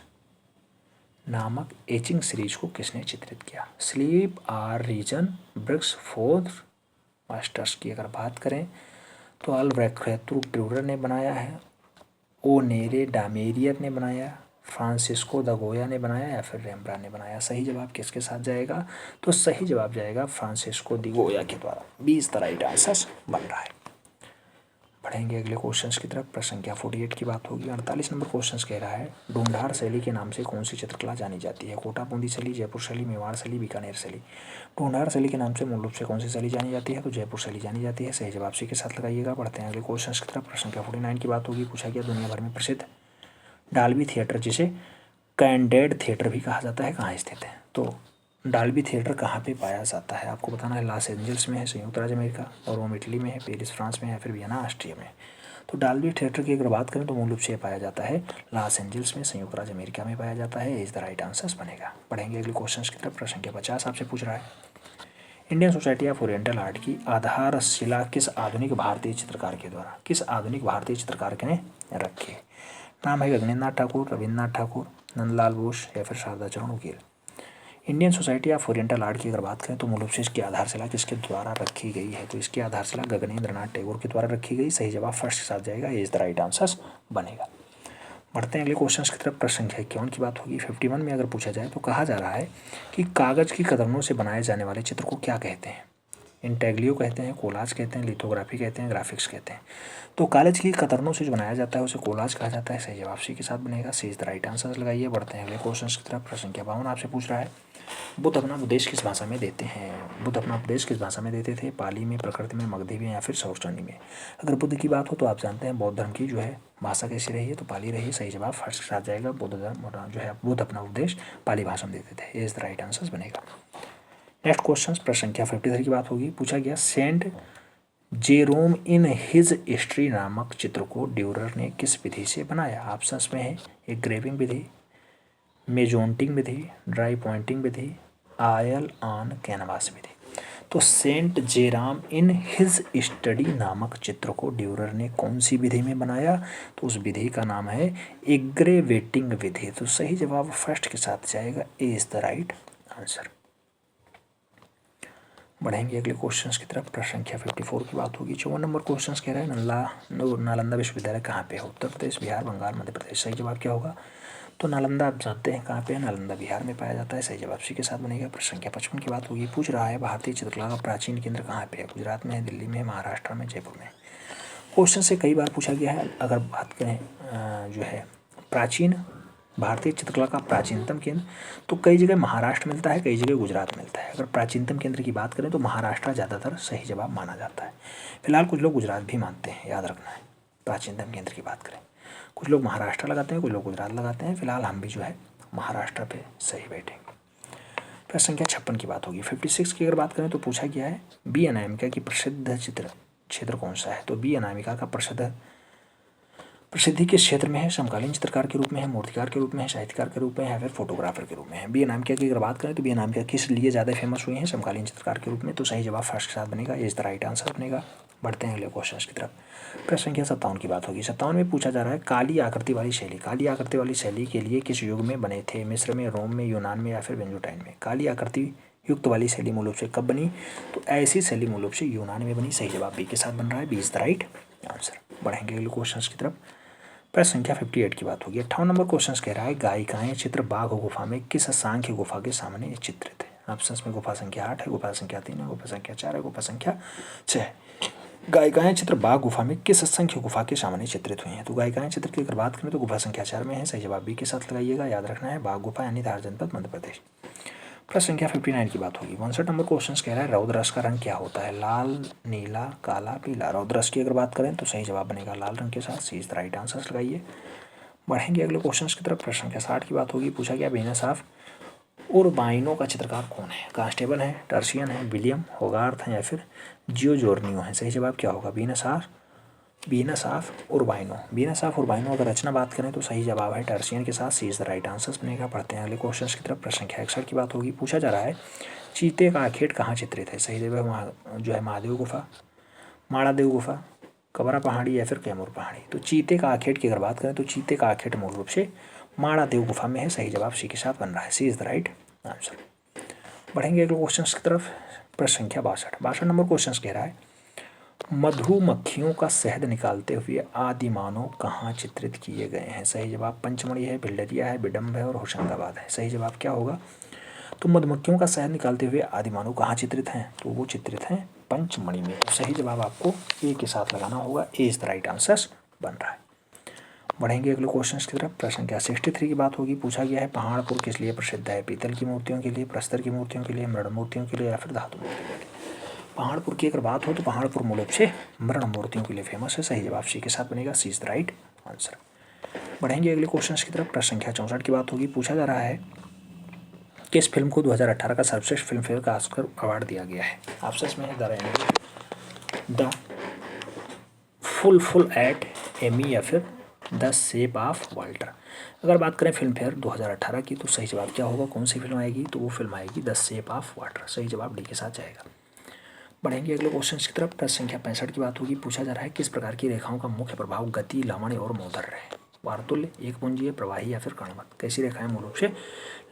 नामक एचिंग सीरीज को किसने चित्रित किया। Sleep or reason brings forth monsters की अगर बात करें तो अल्ब्रेक्ट ट्यूडर ने बनाया है, ओ नेरे डामेरियर ने बनाया, फ्रांसिस्को द गोया ने बनाया या फिर रेम्ब्रा ने बनाया। सही जवाब किसके साथ जाएगा। तो सही जवाब जाएगा फ्रांसिस्को द गोया के द्वारा। B is the right answer बन रहा है। बढ़ेंगे अगले क्वेश्चंस की तरफ। प्रश्न संख्या 48 की बात होगी। 48 नंबर क्वेश्चन कह रहा है ढूंढार शैली के नाम से कौन सी चित्रकला जानी जाती है। कोटा बूंदी शैली, जयपुर शैली, मेवाड़ शैली, बीकानेर शैली। ढूंढार शैली के नाम से मूल रूप से कौन सी शैली जानी जाती है। तो जयपुर शैली जानी जाती है। सही जवाब सी के साथ लगाइएगा। बढ़ते हैं अगले क्वेश्चन की तरफ। प्रश्न संख्या 49 की बात होगी। पूछा गया दुनिया भर में प्रसिद्ध डाल्बी थिएटर जिसे कैंडेड थिएटर भी कहा जाता है कहाँ स्थित है। तो डॉल्बी थिएटर कहाँ पे पाया जाता है? आपको बताना है। लॉस एंजल्स में है संयुक्त राज्य अमेरिका, और रोम इटली में है, पेरिस फ्रांस में है, फिर वियना ऑस्ट्रिया में। तो डॉल्बी थिएटर की अगर बात करें तो मूल रूप से पाया जाता है लॉस एंजल्स में संयुक्त राज्य अमेरिका में पाया जाता है। इज द राइट आंसर बनेगा। पढ़ेंगे अगले क्वेश्चन की तरफ। प्रश्न संख्या 50 आपसे पूछ रहा है, Indian Society of Oriental Art की आधारशिला किस आधुनिक भारतीय चित्रकार के द्वारा, किस आधुनिक भारतीय चित्रकार ने रखी है? नाम है गगनेंद्र नाथ ठाकुर, रविन्द्रनाथ ठाकुर, नंदलाल बोस या फिर Sharada Charan Ukil. Indian Society of Oriental Art की अगर बात करें तो मूल रूप से इसकी आधारशिला किसके द्वारा रखी गई है? तो इसकी आधारशिला गगनेंद्र नाथ टैगोर के द्वारा रखी गई। सही जवाब फर्स्ट के साथ जाएगा, इज द राइट आंसर बनेगा। बढ़ते हैं अगले क्वेश्चन की तरफ। प्रश्न संख्या 51 की बात होगी। 51 में अगर पूछा जाए तो कहा जा रहा है कि कागज की कतरनों से बनाए जाने वाले चित्र को क्या कहते हैं? इंटेग्लियो कहते हैं, कोलाज कहते हैं, लिथोग्राफी कहते हैं, ग्राफिक्स कहते हैं। तो कागज की कतरनों से जो बनाया जाता है उसे कोलाज कहा जाता है। सही जवाब सी के साथ बनेगा, सी इज द राइट आंसर लगाइए। बढ़ते हैं अगले क्वेश्चन की तरफ। प्रश्न संख्या 52 आपसे पूछ रहा है, बुद्ध अपना उपदेश किस भाषा में देते हैं? बुद्ध अपना उपदेश किस भाषा में देते थे? पाली में, प्रकृत में, मगधी में या फिर सौरचंडी में? अगर बुद्ध की बात हो तो आप जानते हैं बौद्ध धर्म की जो है भाषा कैसी रही है, तो पाली रही है। सही जवाब फर्स्ट के साथ जाएगा। बुद्ध धर्म जो है बुद्ध अपना उपदेश पाली भाषा में देते थे। ये इज द राइट आंसर बनेगा। नेक्स्ट क्वेश्चन प्रश्न संख्या 53 की बात होगी। पूछा गया, Saint Jerome in his history नामक चित्र को ड्यूरर ने किस विधि से बनाया? ऑप्शंस में है एक ग्रेविंग विधि, मेजोंटिंग विधि, ड्राई पॉइंटिंग विधि, आयल ऑन कैनवास विधि। तो Saint Jerome in his study नामक चित्र को ड्यूरर ने कौन सी विधि में बनाया? तो उस विधि का नाम है एग्रेवेटिंग विधि। तो सही जवाब फर्स्ट के साथ जाएगा, A is the right answer. बढ़ेंगे अगले क्वेश्चन की तरफ। प्रश्न संख्या 54 की बात होगी। 54 नंबर क्वेश्चन कह रहा है, नालंदा विश्वविद्यालय कहाँ पे है? उत्तर प्रदेश, बिहार, बंगाल, मध्य प्रदेश। सही जवाब क्या होगा? तो नालंदा आप जानते हैं कहाँ पे है, नालंदा बिहार में पाया जाता है। सही जवाब सी के साथ बनेगा। प्रश्न संख्या 55 की बात होगी। पूछ रहा है, भारतीय चित्रकला का प्राचीन केंद्र कहाँ पे है? गुजरात में है, दिल्ली में है, महाराष्ट्र में, जयपुर में। क्वेश्चन से कई बार पूछा गया है। अगर बात करें जो है प्राचीन भारतीय चित्रकला का प्राचीनतम केंद्र, तो कई जगह महाराष्ट्र मिलता है, कई जगह गुजरात मिलता है। अगर प्राचीनतम केंद्र की बात करें तो महाराष्ट्र ज़्यादातर सही जवाब माना जाता है। फिलहाल कुछ लोग गुजरात भी मानते हैं, याद रखना है। प्राचीनतम केंद्र की बात करें, कुछ लोग महाराष्ट्र लगाते हैं, कुछ लोग गुजरात लगाते हैं। फिलहाल हम भी जो है महाराष्ट्र पे सही बैठेंगे। प्रश्न संख्या 56 की बात होगी। 56 की अगर बात करें तो पूछा गया है, बी अनामिका की प्रसिद्ध क्षेत्र कौन सा है? तो बी अनामिका का प्रसिद्धि किस क्षेत्र में है? समकालीन चित्रकार के रूप में है, मूर्तिकार के रूप में है, साहित्यकार के रूप में है या फिर फोटोग्राफर के रूप में है? बी अनामिका की अगर बात करें तो बी अनामिका किस लिए ज़्यादा फेमस हुई है? समकालीन चित्रकार के रूप में। तो सही जवाब फर्स्ट के साथ बनेगा, इज द राइट आंसर बनेगा। बढ़ते हैं अगले क्वेश्चन की तरफ। प्रश्न संख्या 57 की बात होगी। 57 में पूछा जा रहा है, काली आकृति वाली शैली के लिए किस युग में बने थे? मिस्र में, रोम में, यूनान में या फिर बेंजोटाइन में? काली आकृति युक्त वाली शैली मूल रूप से कब बनी? तो ऐसी शैली मूल रूप से यूनान में बनी। सही जवाब बी के साथ बन रहा है, B is the right answer. बढ़ेंगे अगले क्वेश्चन की तरफ। प्रश्न संख्या 58 की बात होगी। 58 नंबर क्वेश्चन कह रहा है, गायिकाएं चित्र बाघ गुफा में किस सांख्य गुफा के सामने चित्रित है? ऑप्शंस में गुफा संख्या 8 है, गुफा संख्या 3 है, गुफा संख्या 4 है, गुफा संख्या 6 है। गायिकाएं चित्र बाघ गुफा में किस संख्य गुफा के सामने चित्रित हुई हैं? तो गायिकाएं चित्र की अगर बात करें तो गुफा संख्या 4 में है। सही जवाब बी के साथ लगाइएगा, याद रखना है बाघ गुफा यानी धार जनपद, मध्य प्रदेश। प्रश्न संख्या 59 की बात होगी। 62 नंबर क्वेश्चन कह रहा है, रौद्र रस का रंग क्या होता है? लाल, नीला, काला, पीला। रौद्र रस की अगर बात करें तो सही जवाब बनेगा लाल रंग के साथ। सी इज द राइट आंसर लगाइए। बढ़ेंगे अगले क्वेश्चन की तरफ। प्रश्न संख्या 60 की बात होगी। पूछा गया, वीनस ऑफ उरबाइनो का चित्रकार कौन है? कांस्टेबल है, टर्सियन है, विलियम होगार्थ है या फिर जियोजोर्नियो है? सही जवाब क्या होगा? Venus of Urbino. Venus of Urbino अगर रचना बात करें तो सही जवाब है टर्सियन के साथ। सी इज द राइट आंसर बनेगा। पढ़ते हैं अगले क्वेश्चन की तरफ। प्रश्न संख्या 61 की बात होगी। पूछा जा रहा है, चीते का आखेट कहाँ चित्रित है? सही जवाब जो है महादेव गुफा, माड़ादेव गुफा, कबरा पहाड़ी या फिर कैमूर पहाड़ी। तो चीते का आखेट की अगर बात करें तो चीते का आखेट मूल रूप से माड़ादेव गुफा में है। सही जवाब सी के साथ बन रहा है, सी इज द राइट आंसर। बढ़ेंगे अगले क्वेश्चन की तरफ। प्रश्न संख्या 62 नंबर क्वेश्चन कह रहा है, मधुमक्खियों का शहद निकालते हुए आदि मानव कहाँ चित्रित किए गए हैं? सही जवाब पंचमढ़ी है, भिल्लरिया है, बिडम्ब है और होशंगाबाद है। सही जवाब क्या होगा? तो मधुमक्खियों का शहद निकालते हुए आदि मानव कहाँ चित्रित हैं? तो वो चित्रित हैं पंचमढ़ी में। तो सही जवाब आपको ए के साथ लगाना होगा, ए इज द राइट आंसर बन रहा है। बढ़ेंगे अगले क्वेश्चन की तरफ। प्रश्न संख्या 63 की बात होगी। पूछा गया है, पहाड़पुर किस लिए प्रसिद्ध है? पीतल की मूर्तियों के लिए, प्रस्तर की मूर्तियों के लिए, मृण मूर्तियों के लिए या फिर धातु मूर्तियों के लिए? पहाड़पुर की अगर बात हो तो पहाड़पुर मूल रूप से मृण मूर्तियों के लिए फेमस है। सही जवाब सी के साथ बनेगा, सी इज द राइट आंसर। बढ़ेंगे अगले क्वेश्चन की तरफ। प्रश्न संख्या 64 की बात होगी। पूछा जा रहा है किस फिल्म को 2018 का सर्वश्रेष्ठ फिल्म फेयर का ऑस्कर अवार्ड दिया गया है? ऑप्शंस में है द फुल एट एमी या फिर द शेप ऑफ वाल्टर। अगर बात करें फिल्म फेयर 2018 की तो सही जवाब क्या होगा, कौन सी फिल्म आएगी? तो वो फिल्म आएगी द शेप ऑफ वाटर। सही जवाब डी के साथ जाएगा। बढ़ेंगे अगले क्वेश्चन की तरफ। प्रश्न संख्या 65 की बात होगी। पूछा जा रहा है किस प्रकार की रेखाओं का मुख्य प्रभाव गति, लावण्य और मौधर्य है? वार्तुल्य, एकपुंजीय, प्रवाही या फिर कणवत। कैसी रेखाएं मूल रूप से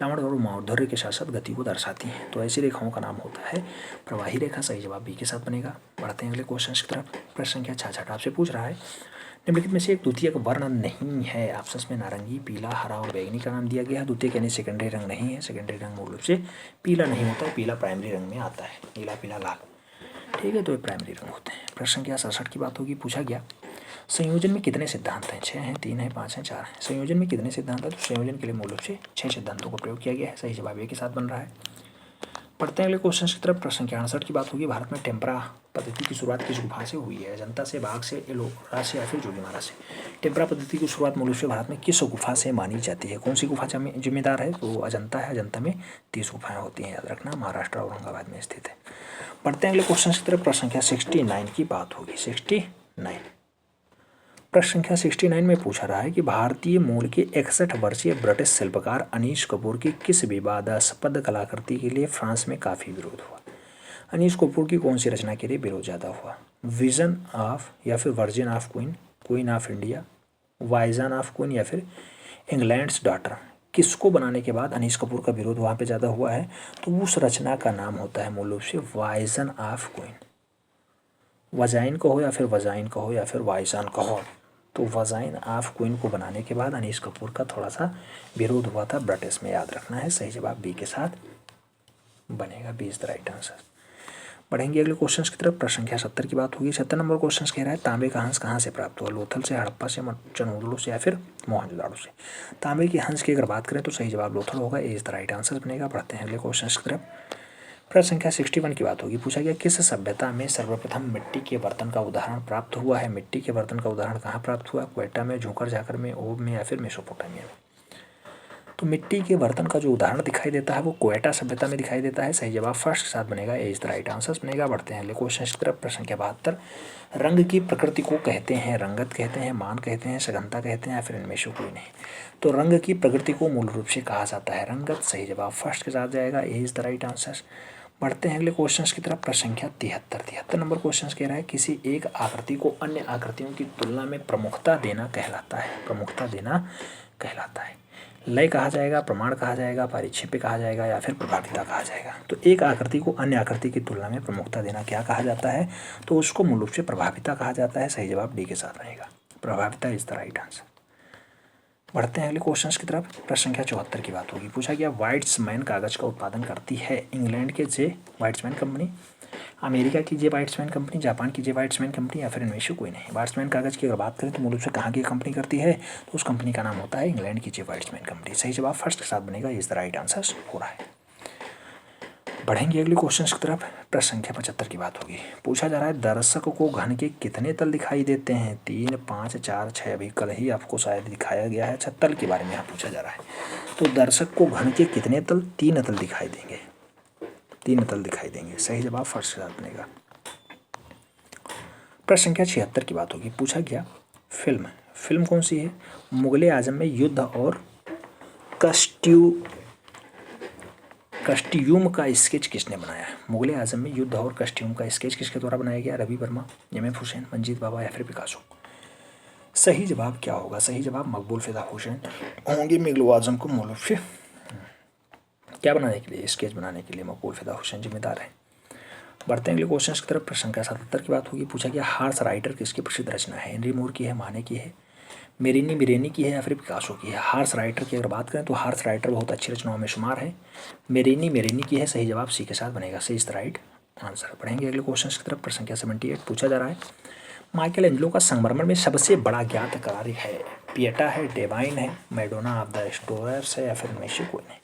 लावण्य और मौधर्य के साथ साथ गति को दर्शाती हैं? तो ऐसी रेखाओं का नाम होता है प्रवाही रेखा। सही जवाब बी के साथ बनेगा। बढ़ते हैं अगले क्वेश्चन की तरफ। प्रश्न संख्या 66 आपसे पूछ रहा है निम्नलिखित में से एक द्वितीयक वर्ण नहीं है। ऑप्शंस में नारंगी, पीला, हरा और बैंगनी का नाम दिया गया है। द्वितीयक यानी सेकेंडरी रंग नहीं है। सेकेंडरी रंग मूल रूप से पीला नहीं होता है, पीला प्राइमरी रंग में आता है। नीला, पीला, लाल, ठीक है, तो ये प्राइमरी रंग होते हैं। प्रश्न संख्या 67 की बात होगी। पूछा गया संयोजन में कितने सिद्धांत हैं? 6 हैं, 3 हैं, 5 हैं, 4 हैं। संयोजन में कितने सिद्धांत हैं? तो संयोजन के लिए मूल रूप से 6 सिद्धांतों का प्रयोग किया गया है। सही जवाब ए के साथ बन रहा है। पढ़ते हैं अगले क्वेश्चन की तरफ। प्रश्न संख्या 68 की बात होगी। भारत में टेम्परा पद्धति की शुरुआत किस गुफा से हुई है? अजंता से, बाघ से, एलोरा से या फिर जोगीमारा से? टेम्परा पद्धति की शुरुआत मूल रूप से भारत में किस गुफा से मानी जाती है? कौन सी गुफा जिम्मेदार है? तो अजंता है। अजंता में 30 गुफाएं होती हैं, याद रखना, महाराष्ट्र औरंगाबाद में स्थित है। पढ़ते हैं अगले क्वेश्चन की तरफ। प्रश्न संख्या 69 की बात होगी। 69 प्रश्न संख्या 69 में पूछा रहा है कि भारतीय मूल के 61 वर्षीय ब्रिटिश शिल्पकार अनीश कपूर की किस विवादास्पद कलाकृति के लिए फ्रांस में काफ़ी विरोध हुआ? अनीश कपूर की कौन सी रचना के लिए विरोध ज़्यादा हुआ? विजन ऑफ या फिर virgin of queen, queen of India, vision of queen या फिर इंग्लैंड्स डॉटर? किसको बनाने के बाद अनीश कपूर का विरोध वहाँ पे ज़्यादा हुआ है? तो उस रचना का नाम होता है मूल रूप से वाइजन ऑफ क्वीन। वजाइन कहो या फिर वजाइन कहो या फिर वाइजन कहो, तो वजाइन ऑफ क्वीन को बनाने के बाद अनीश कपूर का थोड़ा सा विरोध हुआ था ब्रिटिश में, याद रखना है। सही जवाब बी के साथ बनेगा। B is the right answer. बढ़ेंगे अगले क्वेश्चन की तरफ। प्रश्न संख्या 70 की बात होगी। 70 नंबर क्वेश्चन कह रहा है तांबे का हंस कहाँ से प्राप्त हुआ? लोथल से, हड़प्पा से, चनोदड़ो से या फिर मोहनजोदाड़ो से? तांबे की हंस की अगर बात करें तो सही जवाब लोथल होगा। ए इज द राइट आंसर बनेगा। बढ़ते हैं अगले क्वेश्चन की तरफ। प्रश्न संख्या 61 की बात होगी। पूछा गया किस सभ्यता में सर्वप्रथम मिट्टी के बर्तन का उदाहरण प्राप्त हुआ है? मिट्टी के बर्तन का उदाहरण कहाँ प्राप्त हुआ? क्वेटा में, झोंकर झाकर में, ओब में या फिर मेसोपोटामिया में? तो मिट्टी के बर्तन का जो उदाहरण दिखाई देता है वो क्वेटा सभ्यता में दिखाई देता है। सही जवाब फर्स्ट के साथ बनेगा। ए इज द राइट आंसर बनेगा। बढ़ते हैं अगले क्वेश्चन की तरफ। प्रश्न संख्या 72 रंग की प्रकृति को कहते हैं? रंगत कहते हैं, मान कहते हैं, सघनता कहते हैं या फिर इनमें से कोई नहीं? तो रंग की प्रकृति को मूल रूप से कहा जाता है रंगत। सही जवाब फर्स्ट के साथ जाएगा। A is the right answer. बढ़ते हैं अगले क्वेश्चन की तरफ। प्रश्न संख्या 73 नंबर क्वेश्चन कह रहा है किसी एक आकृति को अन्य आकृतियों की तुलना में प्रमुखता देना कहलाता है? प्रमुखता देना कहलाता है। लय कहा जाएगा, प्रमाण कहा जाएगा, पारिक्षेप्य कहा जाएगा या फिर प्रभाविता कहा जाएगा? तो एक आकृति को अन्य आकृति की तुलना में प्रमुखता देना क्या कहा जाता है? तो उसको मूल रूप से प्रभाविता कहा जाता है। सही जवाब डी के साथ रहेगा। प्रभाविता इज द राइट आंसर। बढ़ते हैं अगले क्वेश्चन की तरफ। प्रश्न संख्या 74 की बात होगी। पूछा गया वाइट्समैन कागज का उत्पादन करती है? इंग्लैंड के जे वाइट्समैन कंपनी, अमेरिका की जे वाइट्समैन कंपनी, जापान की जे वाइट्समैन कंपनी या फिर इनमें से कोई नहीं? वाइट्समैन कागज की अगर बात करें तो मूल रूप से कहाँ की कंपनी करती है? तो उस कंपनी का नाम होता है इंग्लैंड की जे वाइट्समैन कंपनी। सही जवाब फर्स्ट के साथ बनेगा। इस द राइट आंसर हो रहा है। बढ़ेंगे अगले क्वेश्चन की तरफ। प्रश्न संख्या 75 की बात होगी। पूछा जा रहा है दर्शक को घन के कितने तल दिखाई देते हैं? 3, 5, 4, 6? अभी कल ही आपको शायद दिखाया गया है। 6 तल के बारे में यहाँ पूछा जा रहा है। तो दर्शक को घन के कितने तल? 3 तल दिखाई देंगे। 3 तल दिखाई देंगे। सही जवाब फर्स्ट के साथ बनेगा। प्रश्न संख्या 76 की बात होगी। पूछा गया फिल्म कौन सी है? मुगले आजम में युद्ध और कस्ट्यूम का स्केच किसने बनाया? मुगले आजम में युद्ध और कस्ट्यूम का स्केच किसके द्वारा बनाया गया? रवि वर्मा, एम.एफ. हुसैन, मंजीत बाबा या फिर पिकासो? सही जवाब क्या होगा? सही जवाब मकबूल फिदा हुसैन होंगे। मुगले आजम को मूल रूप से क्या बनाने के लिए? स्केच बनाने के लिए मकबूल फिदा हुसैन जिम्मेदार है। बढ़ते हैं अगले क्वेश्चन की तरफ। प्रश्न संख्या 77 की बात होगी। पूछा गया हॉर्स राइडर किसकी प्रसिद्ध रचना है? हेनरी मोर की है, माने की है, मेरेनी की है या फिर पिकासो की है? हॉर्स राइडर की अगर बात करें तो हॉर्स राइडर बहुत अच्छी रचनाओं में शुमार है। मेरेनी की है। सही जवाब सी के साथ बनेगा। सी इज द राइट आंसर। पढ़ेंगे अगले क्वेश्चन की तरफ। प्रश्न संख्या 78 पूछा जा रहा है माइकल एंजेलो का संगमरमर में सबसे बड़ा ज्ञात कार्य है? पिएटा है, डिवाइन है, मैडोना ऑफ द स्टोरर्स है या फिर इनमें से कोई नहीं?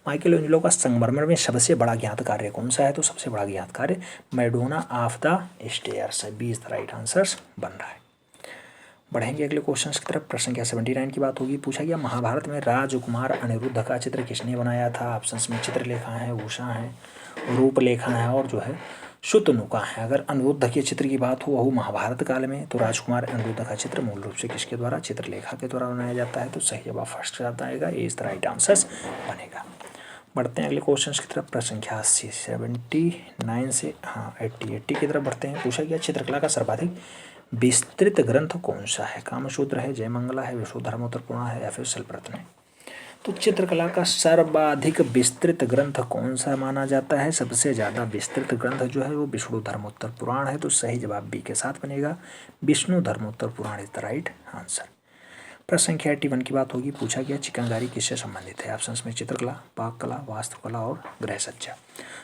माइकल एंजेलो का संगमरमर में सबसे बड़ा ज्ञात कार्य कौन सा है? तो सबसे बड़ा ज्ञात कार्य मैडोना ऑफ द स्टेयर्स है। B is the right answer बन रहा है। बढ़ेंगे अगले क्वेश्चन की तरफ। प्रश्न संख्या 79 की बात होगी। पूछा गया महाभारत में राजकुमार अनिरुद्ध का चित्र किसने बनाया था। ऑप्शंस में चित्रलेखा है, उषा है, रूपलेखा है और जो है शुतनुका है। अगर अनिरुद्ध के चित्र की बात हो, वो महाभारत काल में, तो राजकुमार अनिरुद्ध का चित्र मूल रूप से किसके द्वारा, चित्रलेखा के द्वारा बनाया जाता है। तो सही जवाब फर्स्ट आता आएगा, ए इज द राइट आंसर बनेगा। बढ़ते हैं अगले क्वेश्चन की तरफ। प्रश्न संख्या 79 से 80 की तरफ बढ़ते हैं। पूछा गया चित्रकला का सर्वाधिक विस्तृत ग्रंथ कौन सा है। कामसूत्र है, जयमंगला है, विश्वधर्मोत्तर पुराण है या फिर शिल्परत्न है। तो चित्रकला का सर्वाधिक विस्तृत ग्रंथ कौन सा माना जाता है। सबसे ज़्यादा विस्तृत ग्रंथ जो है वो विष्णु धर्मोत्तर पुराण है। तो सही जवाब बी के साथ बनेगा, विष्णु धर्मोत्तर पुराण इज द राइट आंसर। प्रश्न संख्या 81 की बात होगी। पूछा गया चिकनकारी किससे संबंधित है। ऑप्शंस में चित्रकला, पाककला, वास्तुकला और गृहसज्जा।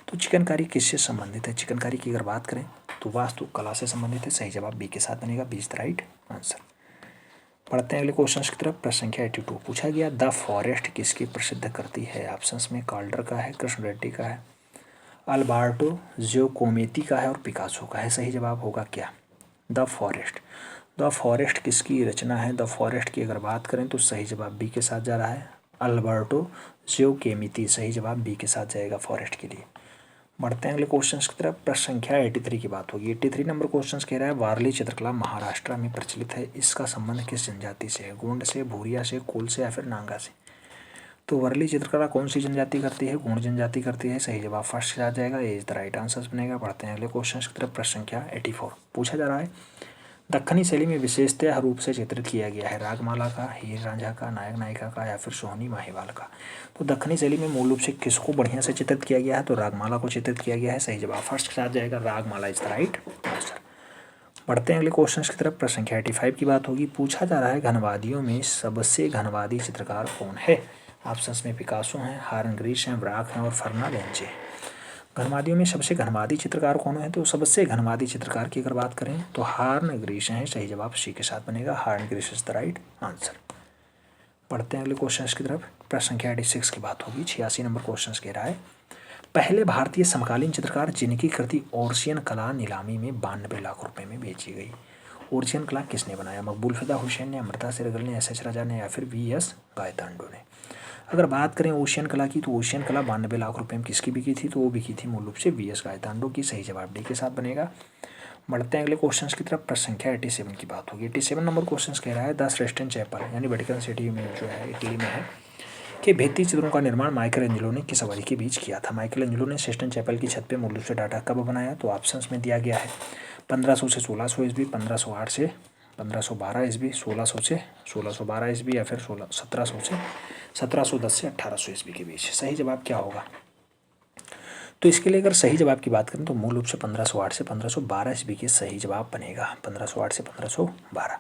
तो चिकनकारी किससे संबंधित है। चिकनकारी की अगर बात करें तो वास्तुकला से संबंधित है। सही जवाब बी के साथ बनेगा, B is the right answer. पढ़ते हैं अगले क्वेश्चन की तरफ। प्रश्न संख्या 82 पूछा गया द फॉरेस्ट किसकी प्रसिद्ध करती है। ऑप्शंस में कार्ल्डर का है, कृष्ण रेड्डी का है, अल्बर्टो जियोकोमेटी का है और पिकासो का है। सही जवाब होगा क्या, द फॉरेस्ट। द फॉरेस्ट किसकी रचना है। द फॉरेस्ट की अगर बात करें तो सही जवाब बी के साथ जा रहा है, अल्बर्टो जियोकोमेटी। सही जवाब बी के साथ जाएगा फॉरेस्ट के लिए। बढ़ते हैं अगले क्वेश्चन की तरफ। प्रश्न संख्या 83 की बात होगी। 83 नंबर क्वेश्चन कह रहा है वारली चित्रकला महाराष्ट्र में प्रचलित है। इसका संबंध किस जनजाति से है। गोंड से, भूरिया से, कोल से या फिर नागा से। तो वारली चित्रकला कौन सी जनजाति करती है, गोंड जनजाति करती है। सही जवाब फर्स्ट आ जाएगा, A is the right answer बनेगा। बढ़ते हैं अगले क्वेश्चन की तरफ। प्रश्न संख्या 84 पूछा जा रहा है दक्खनी शैली में विशेषतः रूप से चित्रित किया गया है। रागमाला का, हीर रांझा का, नायक नायिका का या फिर सोहनी माहीवाल का। तो दक्खनी शैली में मूल रूप से किसको बढ़िया से चित्रित किया गया है। तो रागमाला को चित्रित किया गया है। सही जवाब फर्स्ट के साथ जाएगा, Ragamala is the right answer. बढ़ते हैं अगले क्वेश्चन की तरफ। प्रश्न संख्या 85 की बात होगी। पूछा जा रहा है घनवादियों में सबसे घनवादी चित्रकार कौन है। ऑप्शंस में पिकासो हैं, हार्न ग्रीश हैं, ब्राक हैं और फर्नांडेज हैं। घनवादियों में सबसे घनवादी चित्रकार कौन है। तो सबसे घनवादी चित्रकार की अगर बात करें तो हार्न ग्रीश हैं। सही जवाब सी के साथ बनेगा, horn Girish is the right answer. पढ़ते हैं अगले क्वेश्चन की तरफ। प्रश्न संख्या 86 की बात होगी। 86 नंबर क्वेश्चन कह रहा है पहले भारतीय समकालीन चित्रकार जिनकी कृति ओर्शियन कला नीलामी में 92 लाख रुपए में बेची गई। ओर्शियन कला किसने बनाया। मकबूल फिदा हुसैन ने, अमृता शेरगिल ने, एस एच राजा ने या फिर वी.एस. गायतांडू ने। अगर बात करें ओशियन कला की तो ओशियन कला 92 लाख रुपए में किसकी बिकी थी। तो वो बिकी थी मूल रूप से वी.एस. गायतांडू की। सही जवाब डी के साथ बनेगा। बढ़ते हैं अगले क्वेश्चन की तरफ। प्रश्न संख्या 87 की बात होगी। 87 नंबर क्वेश्चन कह रहा है द सिस्टीन चैपल यानी वेटिकन सिटी में जो है इटली में है कि भित्ति चित्रों का निर्माण माइकल एंजेलो ने किस अवधि के बीच किया था। माइकल एंजेलो ने सिस्टीन चैपल की छत पे मूल रूप से डाटा कब बनाया। तो ऑप्शंस में दिया गया है 1500 से 1600 ईस्वी, 1508 से 1512 ईस्वी, 1600 से 1612 ईस्वी या फिर 1700 से 1710 से 1800 ईस्वी के बीच। सही जवाब क्या होगा। तो इसके लिए अगर सही जवाब की बात करें तो मूल रूप से 1508 से 1512 ईस्वी के सही जवाब बनेगा, 1508 से 1512।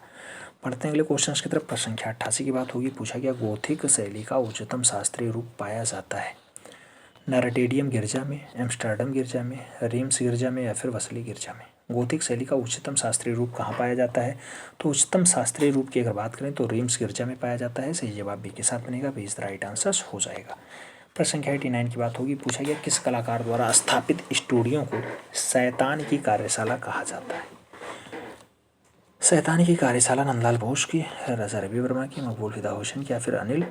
पढ़ते हैं अगले क्वेश्चन की तरफ। प्रश्न संख्या 88 की बात होगी। पूछा गया गोथिक शैली का उच्चतम शास्त्रीय रूप पाया जाता है। नरटेडियम गिरजा में, एम्स्टर्डम गिरजा में, रीम्स गिरजा में या फिर वसली गिरजा में। गोथिक शैली का उच्चतम शास्त्रीय रूप कहाँ पाया जाता है। तो उच्चतम शास्त्रीय रूप की अगर बात करें तो रीम्स गिरजा में पाया जाता है। सही जवाब बी के साथ बनेगा, B is the right answer हो जाएगा। प्रश्न संख्या 89 की बात होगी। पूछा गया किस कलाकार द्वारा स्थापित स्टूडियो को शैतान की कार्यशाला कहा जाता है। शैतान की कार्यशाला नंदलाल बोस की, राजा रवि वर्मा की, मकबूल फिदा हुसैन की या फिर अनिल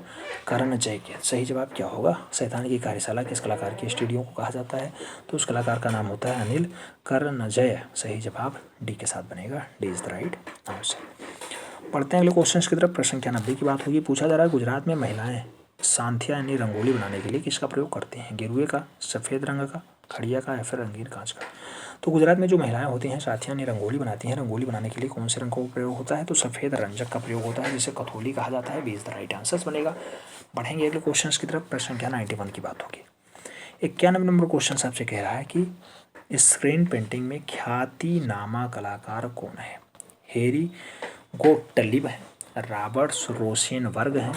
कर्णजय की। सही जवाब क्या होगा। शैतान की कार्यशाला किस कलाकार के स्टूडियो को कहा जाता है। तो उस कलाकार का नाम होता है अनिल कर्णजय। सही जवाब डी के साथ बनेगा, D is the right answer. पढ़ते हैं अगले क्वेश्चन की तरफ। प्रश्न संख्या 90 की बात होगी। पूछा जा रहा है गुजरात में महिलाएं सांथिया यानी रंगोली बनाने के लिए किसका प्रयोग करती हैं। गिरुए का, सफ़ेद रंग का, खड़िया का या फिर रंगीन कांच का। तो गुजरात में जो महिलाएं होती हैं साथिया यानी रंगोली बनाती हैं। रंगोली बनाने के लिए कौन से रंग का प्रयोग होता है। तो सफ़ेद रंजक का प्रयोग होता है जिसे कथोली कहा जाता है। B is the right answer बनेगा। बढ़ेंगे अगले क्वेश्चन की तरफ। प्रश्न संख्या 91 की बात होगी। 91 नंबर क्वेश्चन आपसे कह रहा है कि स्क्रीन पेंटिंग में ख्यातिनामा कलाकार कौन है। हेरी गोटलिब है, रॉबर्ट रोसेनबर्ग हैं,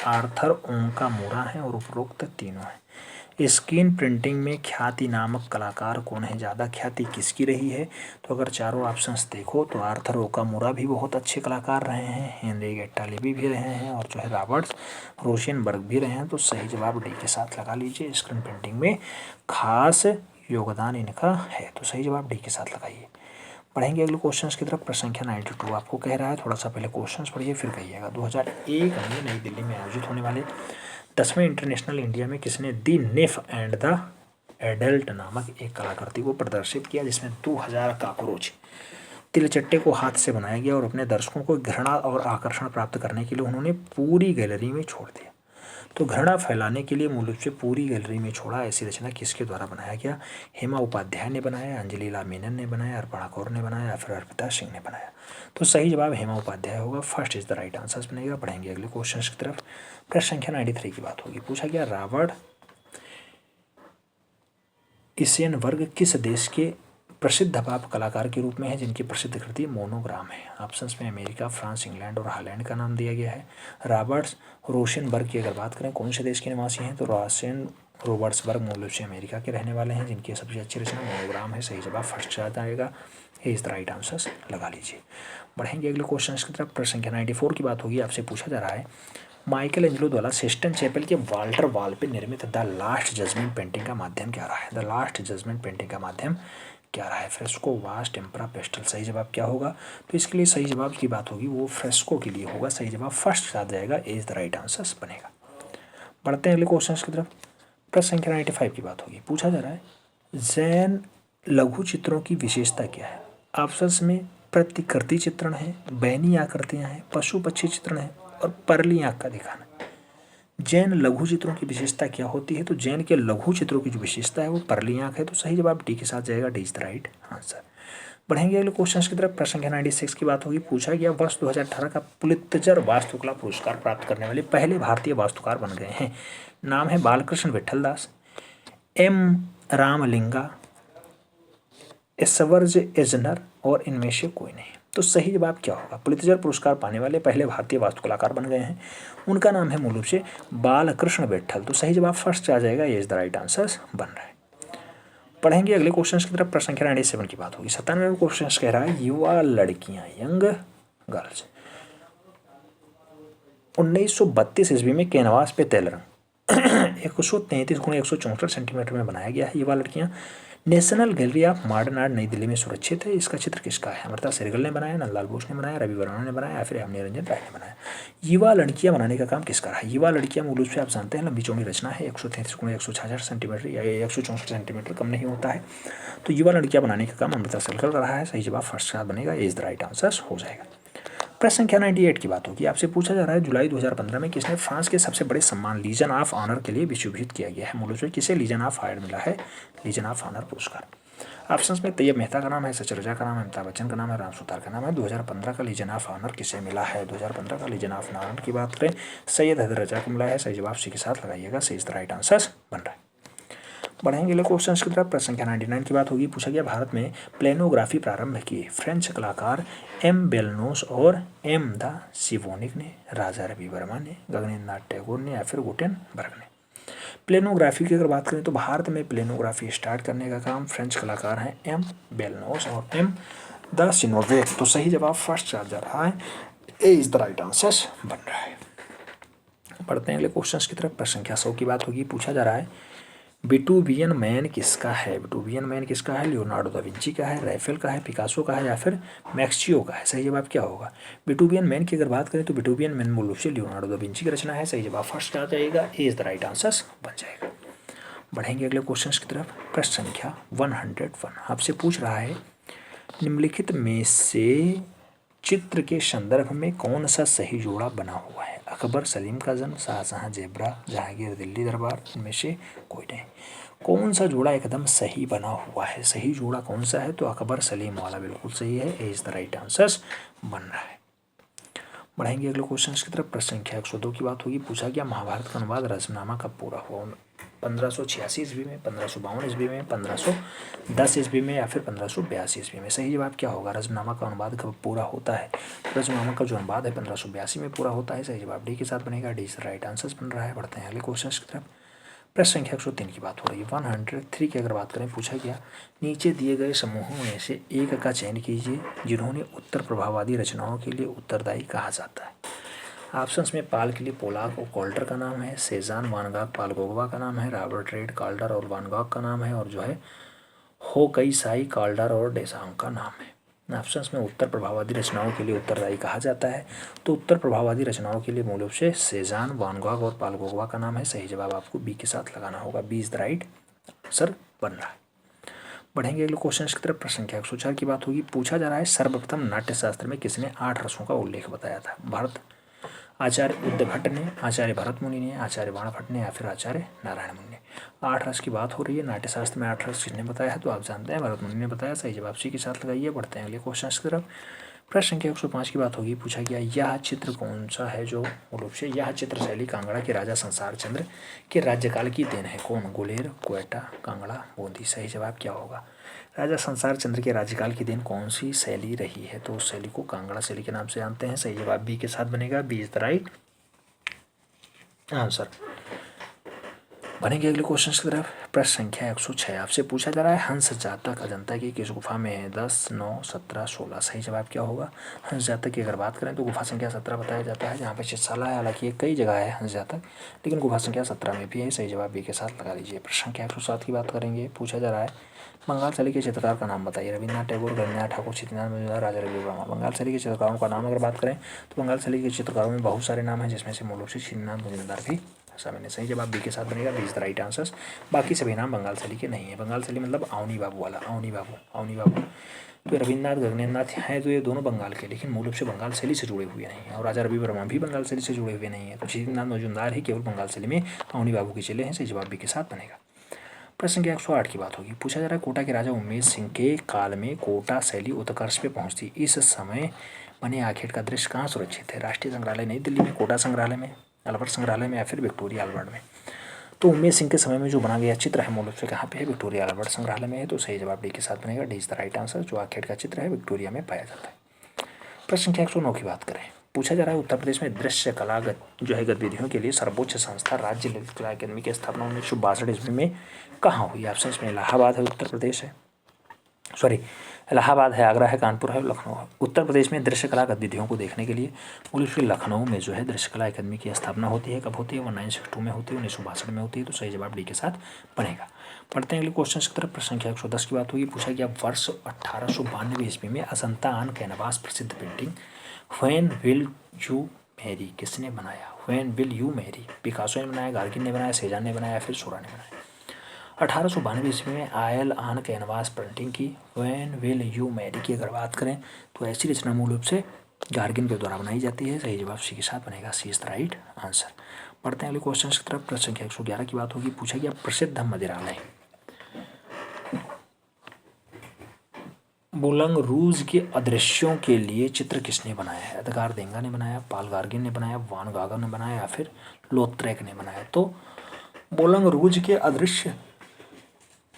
आर्थर ओंकामुरा हैं और उपरोक्त तीनों हैं। स्क्रीन प्रिंटिंग में ख्याति नामक कलाकार कौन है, ज़्यादा ख्याति किसकी रही है। तो अगर चारों ऑप्शंस देखो तो आर्थर ओकामुरा भी बहुत अच्छे कलाकार रहे हैं, हेनरी गेटालिबी भी रहे हैं और जो है रॉबर्ट रोसेनबर्ग भी रहे हैं। तो सही जवाब डी के साथ लगा लीजिए। स्क्रीन प्रिंटिंग में खास योगदान इनका है। तो सही जवाब डी के साथ लगाइए। बढ़ेंगे अगले क्वेश्चन की तरफ। प्रश्न संख्या 92 आपको कह रहा है, थोड़ा सा पहले क्वेश्चन पढ़िए फिर कहिएगा। 2001 में नई दिल्ली में आयोजित होने वाले 10वें इंटरनेशनल इंडिया में किसने दी निफ एंड द एडल्ट नामक एक कलाकृति को प्रदर्शित किया, जिसमें 2000 कॉकरोच तिलचट्टे को हाथ से बनाया गया और अपने दर्शकों को घृणा और आकर्षण प्राप्त करने के लिए उन्होंने पूरी गैलरी में छोड़ दिया। तो घृणा फैलाने के लिए मूल रूप से पूरी गैलरी में छोड़ा, ऐसी रचना किसके द्वारा बनाया गया? हेमा उपाध्याय ने बनाया, अंजलिला मेनन ने बनाया, अर्पणा कौर ने बनाया या फिर अर्पिता सिंह ने बनाया? तो सही जवाब हेमा उपाध्याय होगा, first is the right answer बनेगा। पढ़ेंगे अगले क्वेश्चन की तरफ। प्रश्न संख्या 93 की बात होगी। पूछा गया रॉबर्ट इसेनबर्ग किस देश के प्रसिद्ध पाप कलाकार के रूप में है, जिनकी प्रसिद्ध कृति मोनोग्राम है? ऑप्शंस में अमेरिका, फ्रांस, इंग्लैंड और हॉलैंड का नाम दिया गया है। रॉबर्ट रोशनबर्ग की अगर बात करें कौन से देश के निवासी हैं, तो रोबर्ट्सबर्ग मूल रूप से अमेरिका के रहने वाले हैं, जिनकी सबसे अच्छी रचना मोनोग्राम है। सही जवाब फर्स्ट याद आएगा, ये इज द राइट आंसर लगा लीजिए। बढ़ेंगे अगले क्वेश्चन की तरफ। प्रश्न संख्या 94 की बात होगी। आपसे पूछा जा रहा है माइकल एंजेलो द्वारा सिस्टन चैपल के वाल्टर वॉल पे निर्मित द लास्ट जजमेंट पेंटिंग का माध्यम क्या रहा है? द लास्ट जजमेंट पेंटिंग का माध्यम क्या रहा है? फ्रेस्को, वास, टेम्परा, पेस्टल। सही जवाब क्या होगा? तो इसके लिए सही जवाब की बात होगी वो फ्रेस्को के लिए होगा। सही जवाब फर्स्ट आ जाएगा, A is the right answer बनेगा। बढ़ते हैं अगले क्वेश्चन की तरफ। प्रश्न संख्या 95 की बात होगी। पूछा जा रहा है जैन लघु चित्रों की विशेषता क्या है? ऑप्शंस में प्रतिकृति चित्रण है, बैनी आकृतियां हैं, पशु पक्षी चित्रण है और परली आंख का दिखाना। जैन लघु चित्रों की विशेषता क्या होती है? तो जैन के लघु चित्रों की जो विशेषता है वो परली आंख है। तो सही जवाब डी के साथ जाएगा, D is the right answer. बढ़ेंगे अगले क्वेश्चन की तरफ। प्रश्न संख्या 96 की बात होगी। पूछा गया वर्ष 2018 का पुलित्जर वास्तुकला पुरस्कार प्राप्त करने वाले पहले भारतीय वास्तुकार बन गए हैं। नाम है बालकृष्ण विठलदास, एम रामलिंगा, एसवर्ज एजनर और इनमें से कोई नहीं। तो सही जवाब क्या होगा? पुलित्जर पुरस्कार पाने वाले पहले भारतीय वास्तुकलाकार बन गए हैं, उनका नाम है मूल रूप से बालकृष्ण विट्ठल। तो सही जवाब फर्स्ट आ जाएगा, ये इज द राइट आंसर बन रहा है। पढ़ेंगे अगले क्वेश्चन की तरफ। प्रश्न संख्या 97 की बात होगी। 97 क्वेश्चन कह रहा है युवा लड़कियां, यंग गर्ल्स, 1932 ईस्वी में कैनवास पे तैल रंग 133 गुणे 164 सेंटीमीटर में बनाया गया है। युवा लड़कियां national gallery of modern art नई दिल्ली में सुरक्षित है। इसका चित्र किसका है? अमृता शेरगिल ने बनाया, नंदलाल बोस ने बनाया, रवि वर्मा ने बनाया या फिर हेम निरंजन राय ने बनाया? युवा लड़कियां बनाने का काम किसका रहा है? युवा लड़कियां मूल रूप से आप जानते हैं लंबी चौड़ी रचना है, 133 गुणे 166 सेंटीमीटर या 164 सेंटीमीटर कम नहीं होता है। तो युवा लड़कियां बनाने का काम अमृता शेरगिल का रहा है। सही जवाब फर्स्ट का बनेगा, इज द राइट आंसर हो जाएगा। प्रश्न संख्या 98 की बात होगी। आपसे पूछा जा रहा है जुलाई 2015 में किसने फ्रांस के सबसे बड़े सम्मान लीजन ऑफ ऑनर के लिए विश्वविहित किया गया है? मूल रूप से किसे लीजन ऑफ ऑनर मिला है? लीजन ऑफ ऑनर पुरस्कार। ऑप्शंस में तैयब मेहता का नाम है, सचरजा का नाम है, अमिताभ बच्चन का नाम है, राम सुतार का नाम है। 2015 का लीजन ऑफ ऑनर किसे मिला है? 2015 का लीजन ऑफ ऑनर की बात करें सैयद हैदर रजा को मिला है। सही जवाब सी के साथ लगाइएगा, सही इज द राइट आंसर बन रहा है। बढ़ेंगे अगले क्वेश्चन की तरफ। प्रश्न संख्या 99 की बात होगी। पूछा गया भारत में प्लेनोग्राफी प्रारंभ की फ्रेंच कलाकार एम बेलनोस और एम द सिवोनिक ने, राजा रवि वर्मा ने, गगनेंद्र नाथ टैगोर ने या फिर गुटेनबर्ग ने? प्लेनोग्राफी की अगर बात करें तो भारत में प्लेनोग्राफी स्टार्ट करने का काम फ्रेंच कलाकार हैं एम बेलनोस और एम द सिनोवेक। तो सही जवाब फर्स्ट आ जा रहा है, ए इज द राइट आंसर बन रहा है। बढ़ते हैं अगले क्वेश्चन की तरफ। प्रश्न संख्या 100 की बात होगी। पूछा जा रहा है विटुवियन मैन किसका है? विटुवियन मैन किसका है? लियोनार्डो दा विंची का है, राफेल का है, पिकासो का है या फिर मैक्सियो का है? सही जवाब क्या होगा? विटुवियन मैन की अगर बात करें तो विटुवियन मैन मूल रूप से लियोनार्डो दा विंची की रचना है। सही जवाब फर्स्ट आ जाएगा, A is the right answer बन जाएगा। बढ़ेंगे अगले क्वेश्चन की तरफ। प्रश्न संख्या 101 आपसे पूछ रहा है निम्नलिखित में से चित्र के संदर्भ में कौन सा सही जोड़ा बना हुआ है? अकबर सलीम का जन्म, शाहजहां जेबरा, जहांगीर दिल्ली दरबार, इनमें से कोई नहीं। कौन सा जोड़ा एकदम सही बना हुआ है? सही जोड़ा कौन सा है? तो अकबर सलीम वाला बिल्कुल सही है, ए इज द राइट आंसर बन रहा है। बढ़ेंगे अगले क्वेश्चन की तरफ। प्रश्न संख्या 102 की बात होगी। पूछा गया महाभारत का अनुवाद रजमनामा कब पूरा हुआ? 1586 ईस्वी में, 1552 ईस्वी में, 1510 ईस्वी में या फिर 1582 ईस्वी में? सही जवाब क्या होगा? रजमनामा का अनुवाद कब पूरा होता है? रजमनामा का जो अनुवाद है 1582 में पूरा होता है। सही जवाब डी के साथ बनेगा, डी से राइट आंसर बन रहा है। बढ़ते हैं अगले क्वेश्चन की तरफ। प्रश्न संख्या 103 की बात हो रही है। 103 की अगर बात करें पूछा गया नीचे दिए गए समूहों में से एक का चयन कीजिए जिन्होंने उत्तर प्रभाववादी रचनाओं के लिए उत्तरदायी कहा जाता है। ऑप्शंस में पाल के लिए पोलाक और कॉल्टर का नाम है, सेजान वान गॉग पाल गोगवा का नाम है, रॉबर्ट रेड काल्डर और वान गॉग का नाम है और जो है हो कई साई काल्डर और डेसांग का नाम है। ऑप्शंस में उत्तर प्रभाववादी रचनाओं के लिए उत्तरदायी कहा जाता है। तो उत्तर प्रभाववादी रचनाओं के लिए मूल रूप से सेजान, वान गॉग और पाल गोगवा का नाम है। सही जवाब आपको बी के साथ लगाना होगा। B is the right answer बन रहा है। बढ़ेंगे अगले क्वेश्चन की तरफ। प्रश्न संख्या 104 की बात होगी। पूछा जा रहा है सर्वप्रथम नाट्यशास्त्र में किसने 8 रसों का उल्लेख बताया था? भारत आचार्य उद्यभट्ट ने, आचार्य भरत मुनि ने, आचार्य बाणभट्ट ने या फिर आचार्य नारायण मुनि ने। 8 रस की बात हो रही है। नाट्यशास्त्र में 8 रस किसने बताया है? तो आप जानते हैं भरत मुनि ने बताया। सही जवाब सी के साथ लगाइए। बढ़ते हैं अगले क्वेश्चन की तरफ। प्रश्न संख्या 105 की बात होगी। पूछा गया यह चित्र कौन सा है जो मूल रूप से यह चित्र शैली कांगड़ा के राजा संसार चंद्र के राज्यकाल की देन है? कौन? गुलेर, क्वेटा, कांगड़ा, बूंदी। सही जवाब क्या होगा? राजा संसार चंद्र के राज्यकाल की देन कौन सी शैली रही है? तो उस शैली को कांगड़ा शैली के नाम से जानते हैं। सही जवाब बी के साथ बनेगा। B is the right answer. बनेंगे अगले क्वेश्चन की तरफ। प्रश्न संख्या 106 आपसे पूछा जा रहा है हंस जातक अजंता की किस गुफा में है? 10, 9, 17, 16। सही जवाब क्या होगा? हंस जातक की अगर बात करें तो गुफा संख्या 17 बताया जाता है, जहाँ पे चित्रशाला है। हालांकि कई जगह है हंस जातक, लेकिन गुफा संख्या 17 में भी है। सही जवाब बी के साथ लगा लीजिए। प्रश्न संख्या 107 की बात करेंगे। पूछा जा रहा है बंगाल शैली के चित्रकार का नाम बताइए। रविन्द्रनाथ टैगोर, गणेश ठाकुर, चित्तनाथ मजूमदार, राजा रवि वर्मा। बंगाल शैली के चित्रकारों का नाम अगर बात करें तो बंगाल शैली के चित्रकारों में बहुत सारे नाम हैं, जिसमें से मूल रूप से चित्तनाथ मजूमदार भी शामिल है। सही जवाब बी के साथ बनेगा। B is the right answer. बाकी सभी नाम बंगाल शैली के नहीं है। बंगाल शैली मतलब अवनी बाबू वाला, अवनी बाबू। तो रविन्द्रनाथ, गगनेन्द्रनाथ हैं, तो ये दोनों बंगाल के, लेकिन मूल रूप से बंगाल शैली से जुड़े हुए नहीं हैं। और राजा रवि वर्मा भी बंगाल शैली से जुड़े हुए नहीं है। तो चित्तनाथ मजूमदार ही केवल बंगाल शैली में अवनी बाबू के चेले हैं। सही जवाब बी के साथ बनेगा। प्रश्न संख्या 108 की बात होगी। पूछा जा रहा है कोटा के राजा उमेश सिंह के काल में कोटा शैली उत्कर्ष पे पहुंचती। इस समय बने आखेट का दृश्य कहाँ सुरक्षित है? राष्ट्रीय संग्रहालय नई दिल्ली में, कोटा संग्रहालय में, अल्बर्ट संग्रहालय में या फिर विक्टोरिया अल्बर्ट में। तो उमेश सिंह के समय में जो बना गया चित्र है मूल रूप से कहाँ पे है? विक्टोरिया अल्बर्ट संग्रहालय में है। तो सही जवाब डी के साथ बनेगा। D is the right answer. जो आखेट का चित्र है विक्टोरिया में पाया जाता है। प्रश्न संख्या 109 की बात करें। पूछा जा रहा है उत्तर प्रदेश में दृश्य कला गतिविधियों के लिए सर्वोच्च संस्था राज्य ललित कला अकादमी की स्थापना 1962 ईस्वी में कहाँ हुई? ऑप्शन में इलाहाबाद है, उत्तर प्रदेश है, इलाहाबाद है, आगरा है, कानपुर है, लखनऊ है। उत्तर प्रदेश में दृश्य कला गतिविधियों को देखने के लिए मूल रूप से लखनऊ में जो है दृश्य कला अकादमी की स्थापना होती है। कब होती है? 1962 में होती है, 1962 में होती है। तो सही जवाब डी के साथ बनेगा। पढ़ते हैं अगले क्वेश्चन की तरफ। प्रश्न संख्या 110 की बात होगी। पूछा गया वर्ष 1892 ईस्वी में अजंता ऑन कैनवास प्रसिद्ध painting when will you Mary किसने बनाया? When will you Mary Picasso ने बनाया, गार्गिन ने बनाया, सेजान ने बनाया, फिर सोरा ने बनाया। 1892 ईस्वी में आयल ऑन कैनवास पेंटिंग की व्हेन विल यू मैरी की अगर बात करें तो ऐसी रचना मूल रूप से गार्गिन के द्वारा बनाई जाती है। सही जवाब सी के साथ बनेगा। सी इज द राइट आंसर। बढ़ते हैं अगले क्वेश्चन की तरफ। प्रश्न संख्या 111 की बात होगी। पूछा गया प्रसिद्ध मदिरालय बुलंग रूज के अदृश्यों के लिए चित्र किसने बनाया है? एडगार देंगा ने बनाया, पाल गार्गिन ने बनाया, वान गागा ने बनाया या फिर लोत्रेक ने बनाया। तो बुलंग रूज के अदृश्य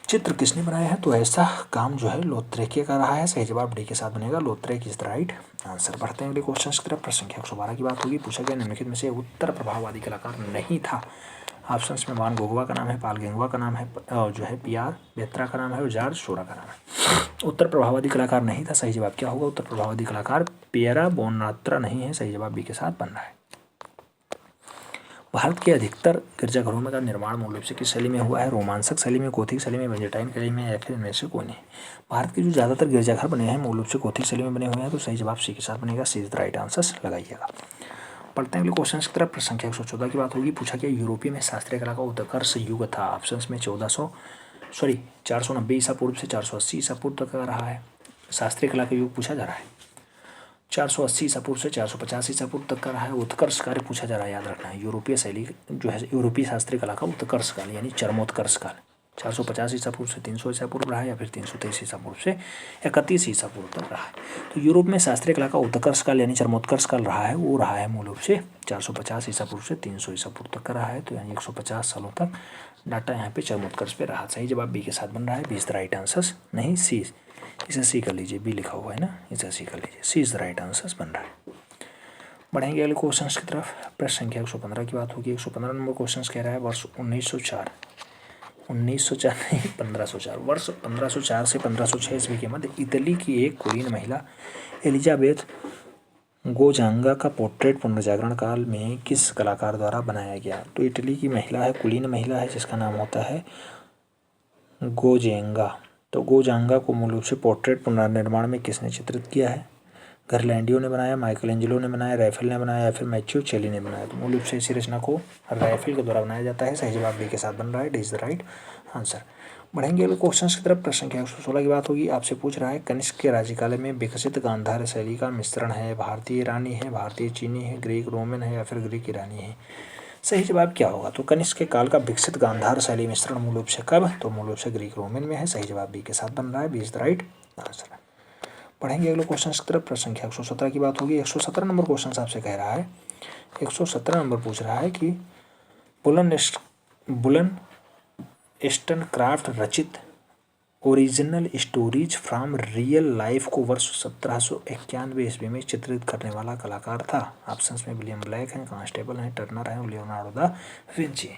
चित्र किसने बनाया है? तो ऐसा काम जो है लोत्रेक का रहा है। सही जवाब डी के साथ बनेगा। लोत्रेक इज द राइट आंसर। बढ़ते हैं अगले क्वेश्चन की तरफ। प्रश्न संख्या 112 की बात होगी। पूछा गया निम्नलिखित में से उत्तर प्रभाववादी कलाकार नहीं था। ऑप्शंस में वान गोगवा का नाम है, पाल गेंगवा का नाम है, और जो है पियार बेत्रा का नाम है और जॉर्ज सोरा का नाम है। उत्तर प्रभाववादी कलाकार नहीं था। सही जवाब क्या होगा? उत्तर प्रभाववादी कलाकार पियरा बोनात्रा नहीं है। सही जवाब बी के साथ बन रहा है। भारत के अधिकतर गिरजाघरों में का निर्माण मूल रूप से किस शैली में हुआ है? रोमांसक शैली में, गोथिक शैली में, बेंजाटाइन शैली में या फिर इनमें से कोई नहीं। भारत के जो ज़्यादातर गिरजाघर बने हैं मूल रूप से गोथिक शैली में बने हुए हैं। तो सही जवाब सी के साथ बनेगा। सी इज द राइट आंसर लगाइएगा। पढ़ते हैं अगले क्वेश्चन की तरफ। प्रश्न संख्या 114 की बात होगी। पूछा गया यूरोपीय में शास्त्रीय कला का उत्कर्ष युग था। ऑप्शंस में 490 ईसा पूर्व से 480 ईसा पूर्व तक का रहा है। शास्त्रीय कला का युग पूछा जा रहा है। 480 ईसा पूर्व से 450 ईसा पूर्व तक का रहा है। उत्कर्ष कार्य पूछा जा रहा है, याद रखना है। यूरोपीय शैली जो है यूरोपीय शास्त्रीय कला का उत्कर्ष काल यानी चरमोत्कर्ष काल 450 ईसा पूर्व से 300 ईसा पूर्व रहा है या फिर 323 ईसा पूर्व से 31 ईसा पूर्व तक रहा है। तो यूरोप में शास्त्रीय कला का उत्कर्ष काल यानी चरमोत्कर्ष काल रहा है, वो रहा है मूल रूप से 450 ईसा पूर्व से 300 ईसा पूर्व तक का रहा है। तो यानी 150 सालों तक डाटा यहाँ पे चरमोत्कर्ष पे रहा। सही जवाब बी के साथ बन रहा है। B is the right answer. नहीं सी, इसे सी कर लीजिए, बी लिखा हुआ है ना, इसे सी कर लीजिए। सी इज द राइट आंसर बन रहा है। बढ़ेंगे अगले क्वेश्चन की तरफ। प्रश्न संख्या 115 की बात होगी। 115 नंबर क्वेश्चन कह रहा है वर्ष 1904 नहीं 1504 वर्ष 1504 से 1506 ईस्वी के मध्य इटली की एक कुलीन महिला एलिजाबेथ गोजांगा का पोर्ट्रेट पुनर्जागरण काल में किस कलाकार द्वारा बनाया गया? तो इटली की महिला है, कुलीन महिला है, जिसका नाम होता है गोजेंगा। तो गोजांगा को मूल रूप से पोर्ट्रेट पुनर्निर्माण में किसने चित्रित किया है? घरलैंडियो ने बनाया, माइकलएंजेलो ने बनाया, रैफेल ने बनाया या फिर मैचियोचेली ने बनाया? तो मूल रूप से इसी रचना को रैफेल के द्वारा बनाया जाता है। सही जवाब बी के साथ बन रहा है, D is the right answer. बढ़ेंगे अगले क्वेश्चन की तरफ। प्रश्न संख्या 116 की बात होगी। आपसे पूछ रहा है कनिष्क के राज्यकाल में विकसित गांधार शैली का मिश्रण है, भारतीय ईरानी है, भारतीय चीनी है, ग्रीक रोमन है या फिर ग्रीक ईरानी है? सही जवाब क्या होगा? तो कनिष्क के काल का विकसित गांधार शैली मिश्रण मूल रूप से कब? तो मूल रूप से ग्रीक रोमन में है। सही जवाब बी के साथ बन रहा है, B is the right answer. पढ़ेंगे अगले क्वेश्चन की तरफ। प्रश्न संख्या 117 की बात होगी। 117 नंबर क्वेश्चन आपसे कह रहा है, 117 नंबर पूछ रहा है कि बुलन स्टनक्राफ्ट रचित original stories from real life को वर्ष 1791 ईस्वी में चित्रित करने वाला कलाकार था। ऑप्शंस में विलियम ब्लैक हैं, कांस्टेबल हैं, टर्नर हैं, लियोनार्डो दा विंची।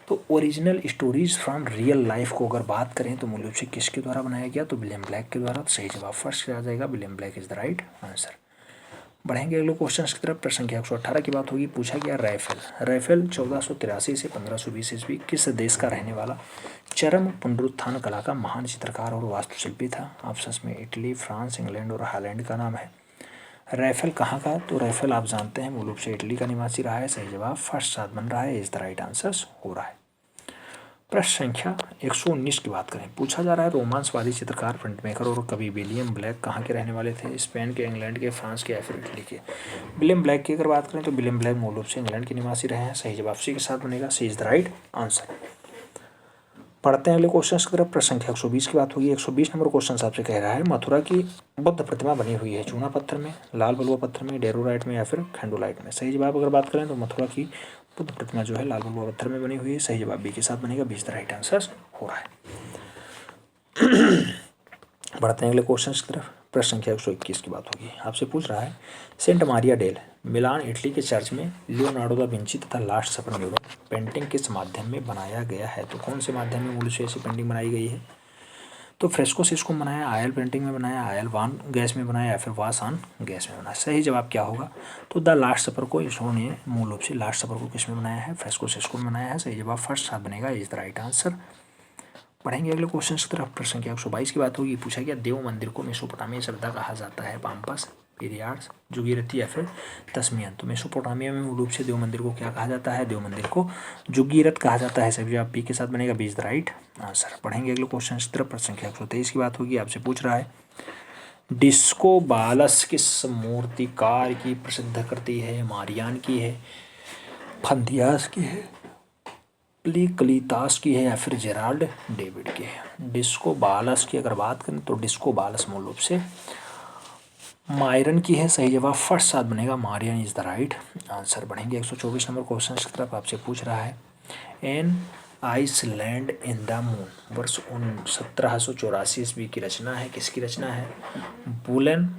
तो original stories from real life को अगर बात करें तो मूल रूप से किसके द्वारा बनाया गया? तो विलियम ब्लैक के द्वारा। तो सही जवाब फर्स्ट आ जाएगा, William black is the right answer. बढ़ेंगे अगले क्वेश्चन की तरफ। प्रश्न संख्या 118 की बात होगी। पूछा गया रैफेल 1483 से 1520 ईस्वी किस देश का रहने वाला चरम पुनरुत्थान कला का महान चित्रकार और वास्तुशिल्पी था? ऑप्शंस में इटली, फ्रांस, इंग्लैंड और हॉलैंड का नाम है। रैफेल कहाँ का? तो रैफेल आप जानते हैं मूल रूप से इटली का निवासी रहा है। सही जवाब फर्स्ट साथ बन रहा है, इज द राइट आंसर हो रहा है। प्रश्न संख्या 119 की बात करें। पूछा जा रहा है रोमांसवादी चित्रकार, प्रिंट मेकर और कवि विलियम ब्लैक कहाँ के रहने वाले थे? स्पेन के, इंग्लैंड के, फ्रांस के या फिर इटली के? विलियम ब्लैक की अगर बात करें तो विलियम ब्लैक मूल रूप से इंग्लैंड के निवासी रहे हैं। सही जवाब सी के साथ बनेगा, सी इज द राइट आंसर। पढ़ते हैं अगले क्वेश्चन की तरफ। प्रश्न संख्या 120 की बात होगी। 120 नंबर क्वेश्चन आपसे कह रहा है मथुरा की बुद्ध प्रतिमा बनी हुई है चूना पत्थर में, लाल बलुआ पत्थर में, डेरोराइट में या फिर खंडोलाइट में? सही जवाब अगर बात करें तो मथुरा की बुद्ध प्रतिमा जो है लाल बलुआ पत्थर में बनी हुई है। सही जवाब बी के साथ बनेगा, B is the right answer हो रहा है। बढ़ते हैं अगले क्वेश्चन की तरफ। प्रश्न संख्या 121 की बात होगी। आपसे पूछ रहा है Saint Maria del Milan Italy के चर्च में लियोनार्डो दा विंची तथा लास्ट सपर म्यूरल पेंटिंग किस माध्यम में बनाया गया है? तो कौन से माध्यम में मूल से ऐसी पेंटिंग बनाई गई है? तो फ्रेस्को सिस्को में बनाया, आयल पेंटिंग में बनाया, आयल वान गैस में बनाया या फिर वास ऑन गैस में बनाया? सही जवाब क्या होगा? तो द लास्ट सपर को इन्होंने मूल रूप से लास्ट सपर को किस में बनाया है? फ्रेस्को सिस्को में बनाया है। सही जवाब फर्स्ट साथ बनेगा, इज द राइट आंसर। पढ़ेंगे अगले क्वेश्चन की तरफ। प्रश्न संख्या 122 की बात होगी। पूछा गया देव मंदिर को मेसोपोटामिया श्रद्धा कहा जाता है? पाम्पस, पीरियाड्स, जुगीरती या फिर तस्मियन? तो मेसोपोटामिया में मूल रूप से देव मंदिर को क्या कहा जाता है? देव मंदिर को जुगीरत कहा जाता है। सभी जवाब बी के साथ बनेगा, B is the right answer. पढ़ेंगे अगले क्वेश्चन की तरफ। प्रश्न संख्या 123 की बात होगी। आपसे पूछ रहा है डिस्को बालस किस मूर्तिकार की प्रसिद्ध कृति है? मारियान की है, फंदियास की है, क्लीतास की है या फिर जेराल्ड डेविड की है? डिस्को बालस की अगर बात करें तो डिस्को बालस मूल रूप से मायरन की है। सही जवाब फर्स्ट साथ बनेगा, Marian is the right answer. बढ़ेंगे 124 नंबर क्वेश्चन की तरफ। आपसे पूछ रहा है an island in the moon वर्ष 1784 ईस्वी की रचना है। किसकी रचना है? बुलन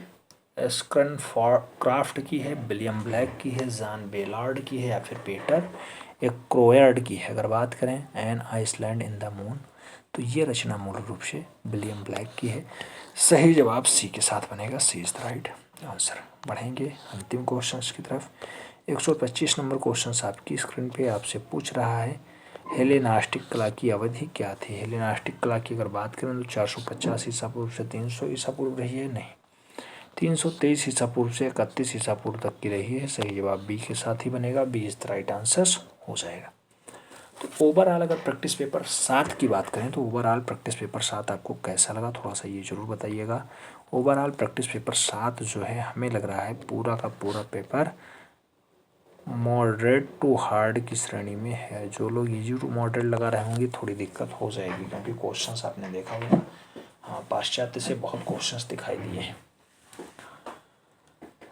स्टनक्राफ्ट की है, विलियम ब्लैक की है, जॉन बेलार्ड की है या फिर पीटर क्रोयर्ड की है? अगर बात करें an island in the moon तो ये रचना मूल रूप से विलियम ब्लैक की है। सही जवाब सी के साथ बनेगा, सी इज द राइट आंसर। बढ़ेंगे अंतिम क्वेश्चन की तरफ। 125 नंबर क्वेश्चन आपकी स्क्रीन पे आपसे पूछ रहा है हेलेनास्टिक कला की अवधि क्या थी? हेलेनास्टिक कला की अगर बात करें तो 450 ईसा पूर्व से 300 ईसा पूर्व रही है? नहीं, 323 ईसा पूर्व से 31 ईसा पूर्व तक की रही है। सही जवाब बी के साथ ही बनेगा, B is the right answer हो जाएगा। तो ओवरऑल अगर प्रैक्टिस पेपर 7 की बात करें तो ओवरऑल प्रैक्टिस पेपर 7 आपको कैसा लगा थोड़ा सा ये ज़रूर बताइएगा। ओवरऑल प्रैक्टिस पेपर 7 जो है हमें लग रहा है पूरा का पूरा पेपर मॉडरेट टू हार्ड की श्रेणी में है। जो लोग इजी टू मॉडरेट लगा रहे होंगे थोड़ी दिक्कत हो जाएगी, क्योंकि क्वेश्चंस आपने देखा होगा हाँ पाश्चात्य से बहुत क्वेश्चंस दिखाई दिए हैं।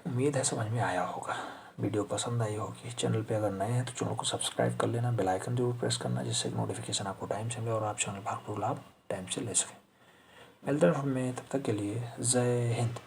उम्मीद है समझ में आया होगा, वीडियो पसंद आई होगी। चैनल पे अगर नए हैं तो चैनल को सब्सक्राइब कर लेना, बेल आइकन जरूर प्रेस करना जिससे नोटिफिकेशन आपको टाइम से मिले और आप चैनल भागपूर लाभ टाइम से ले सकें। मिलते हैं में, तब तक के लिए जय हिंद।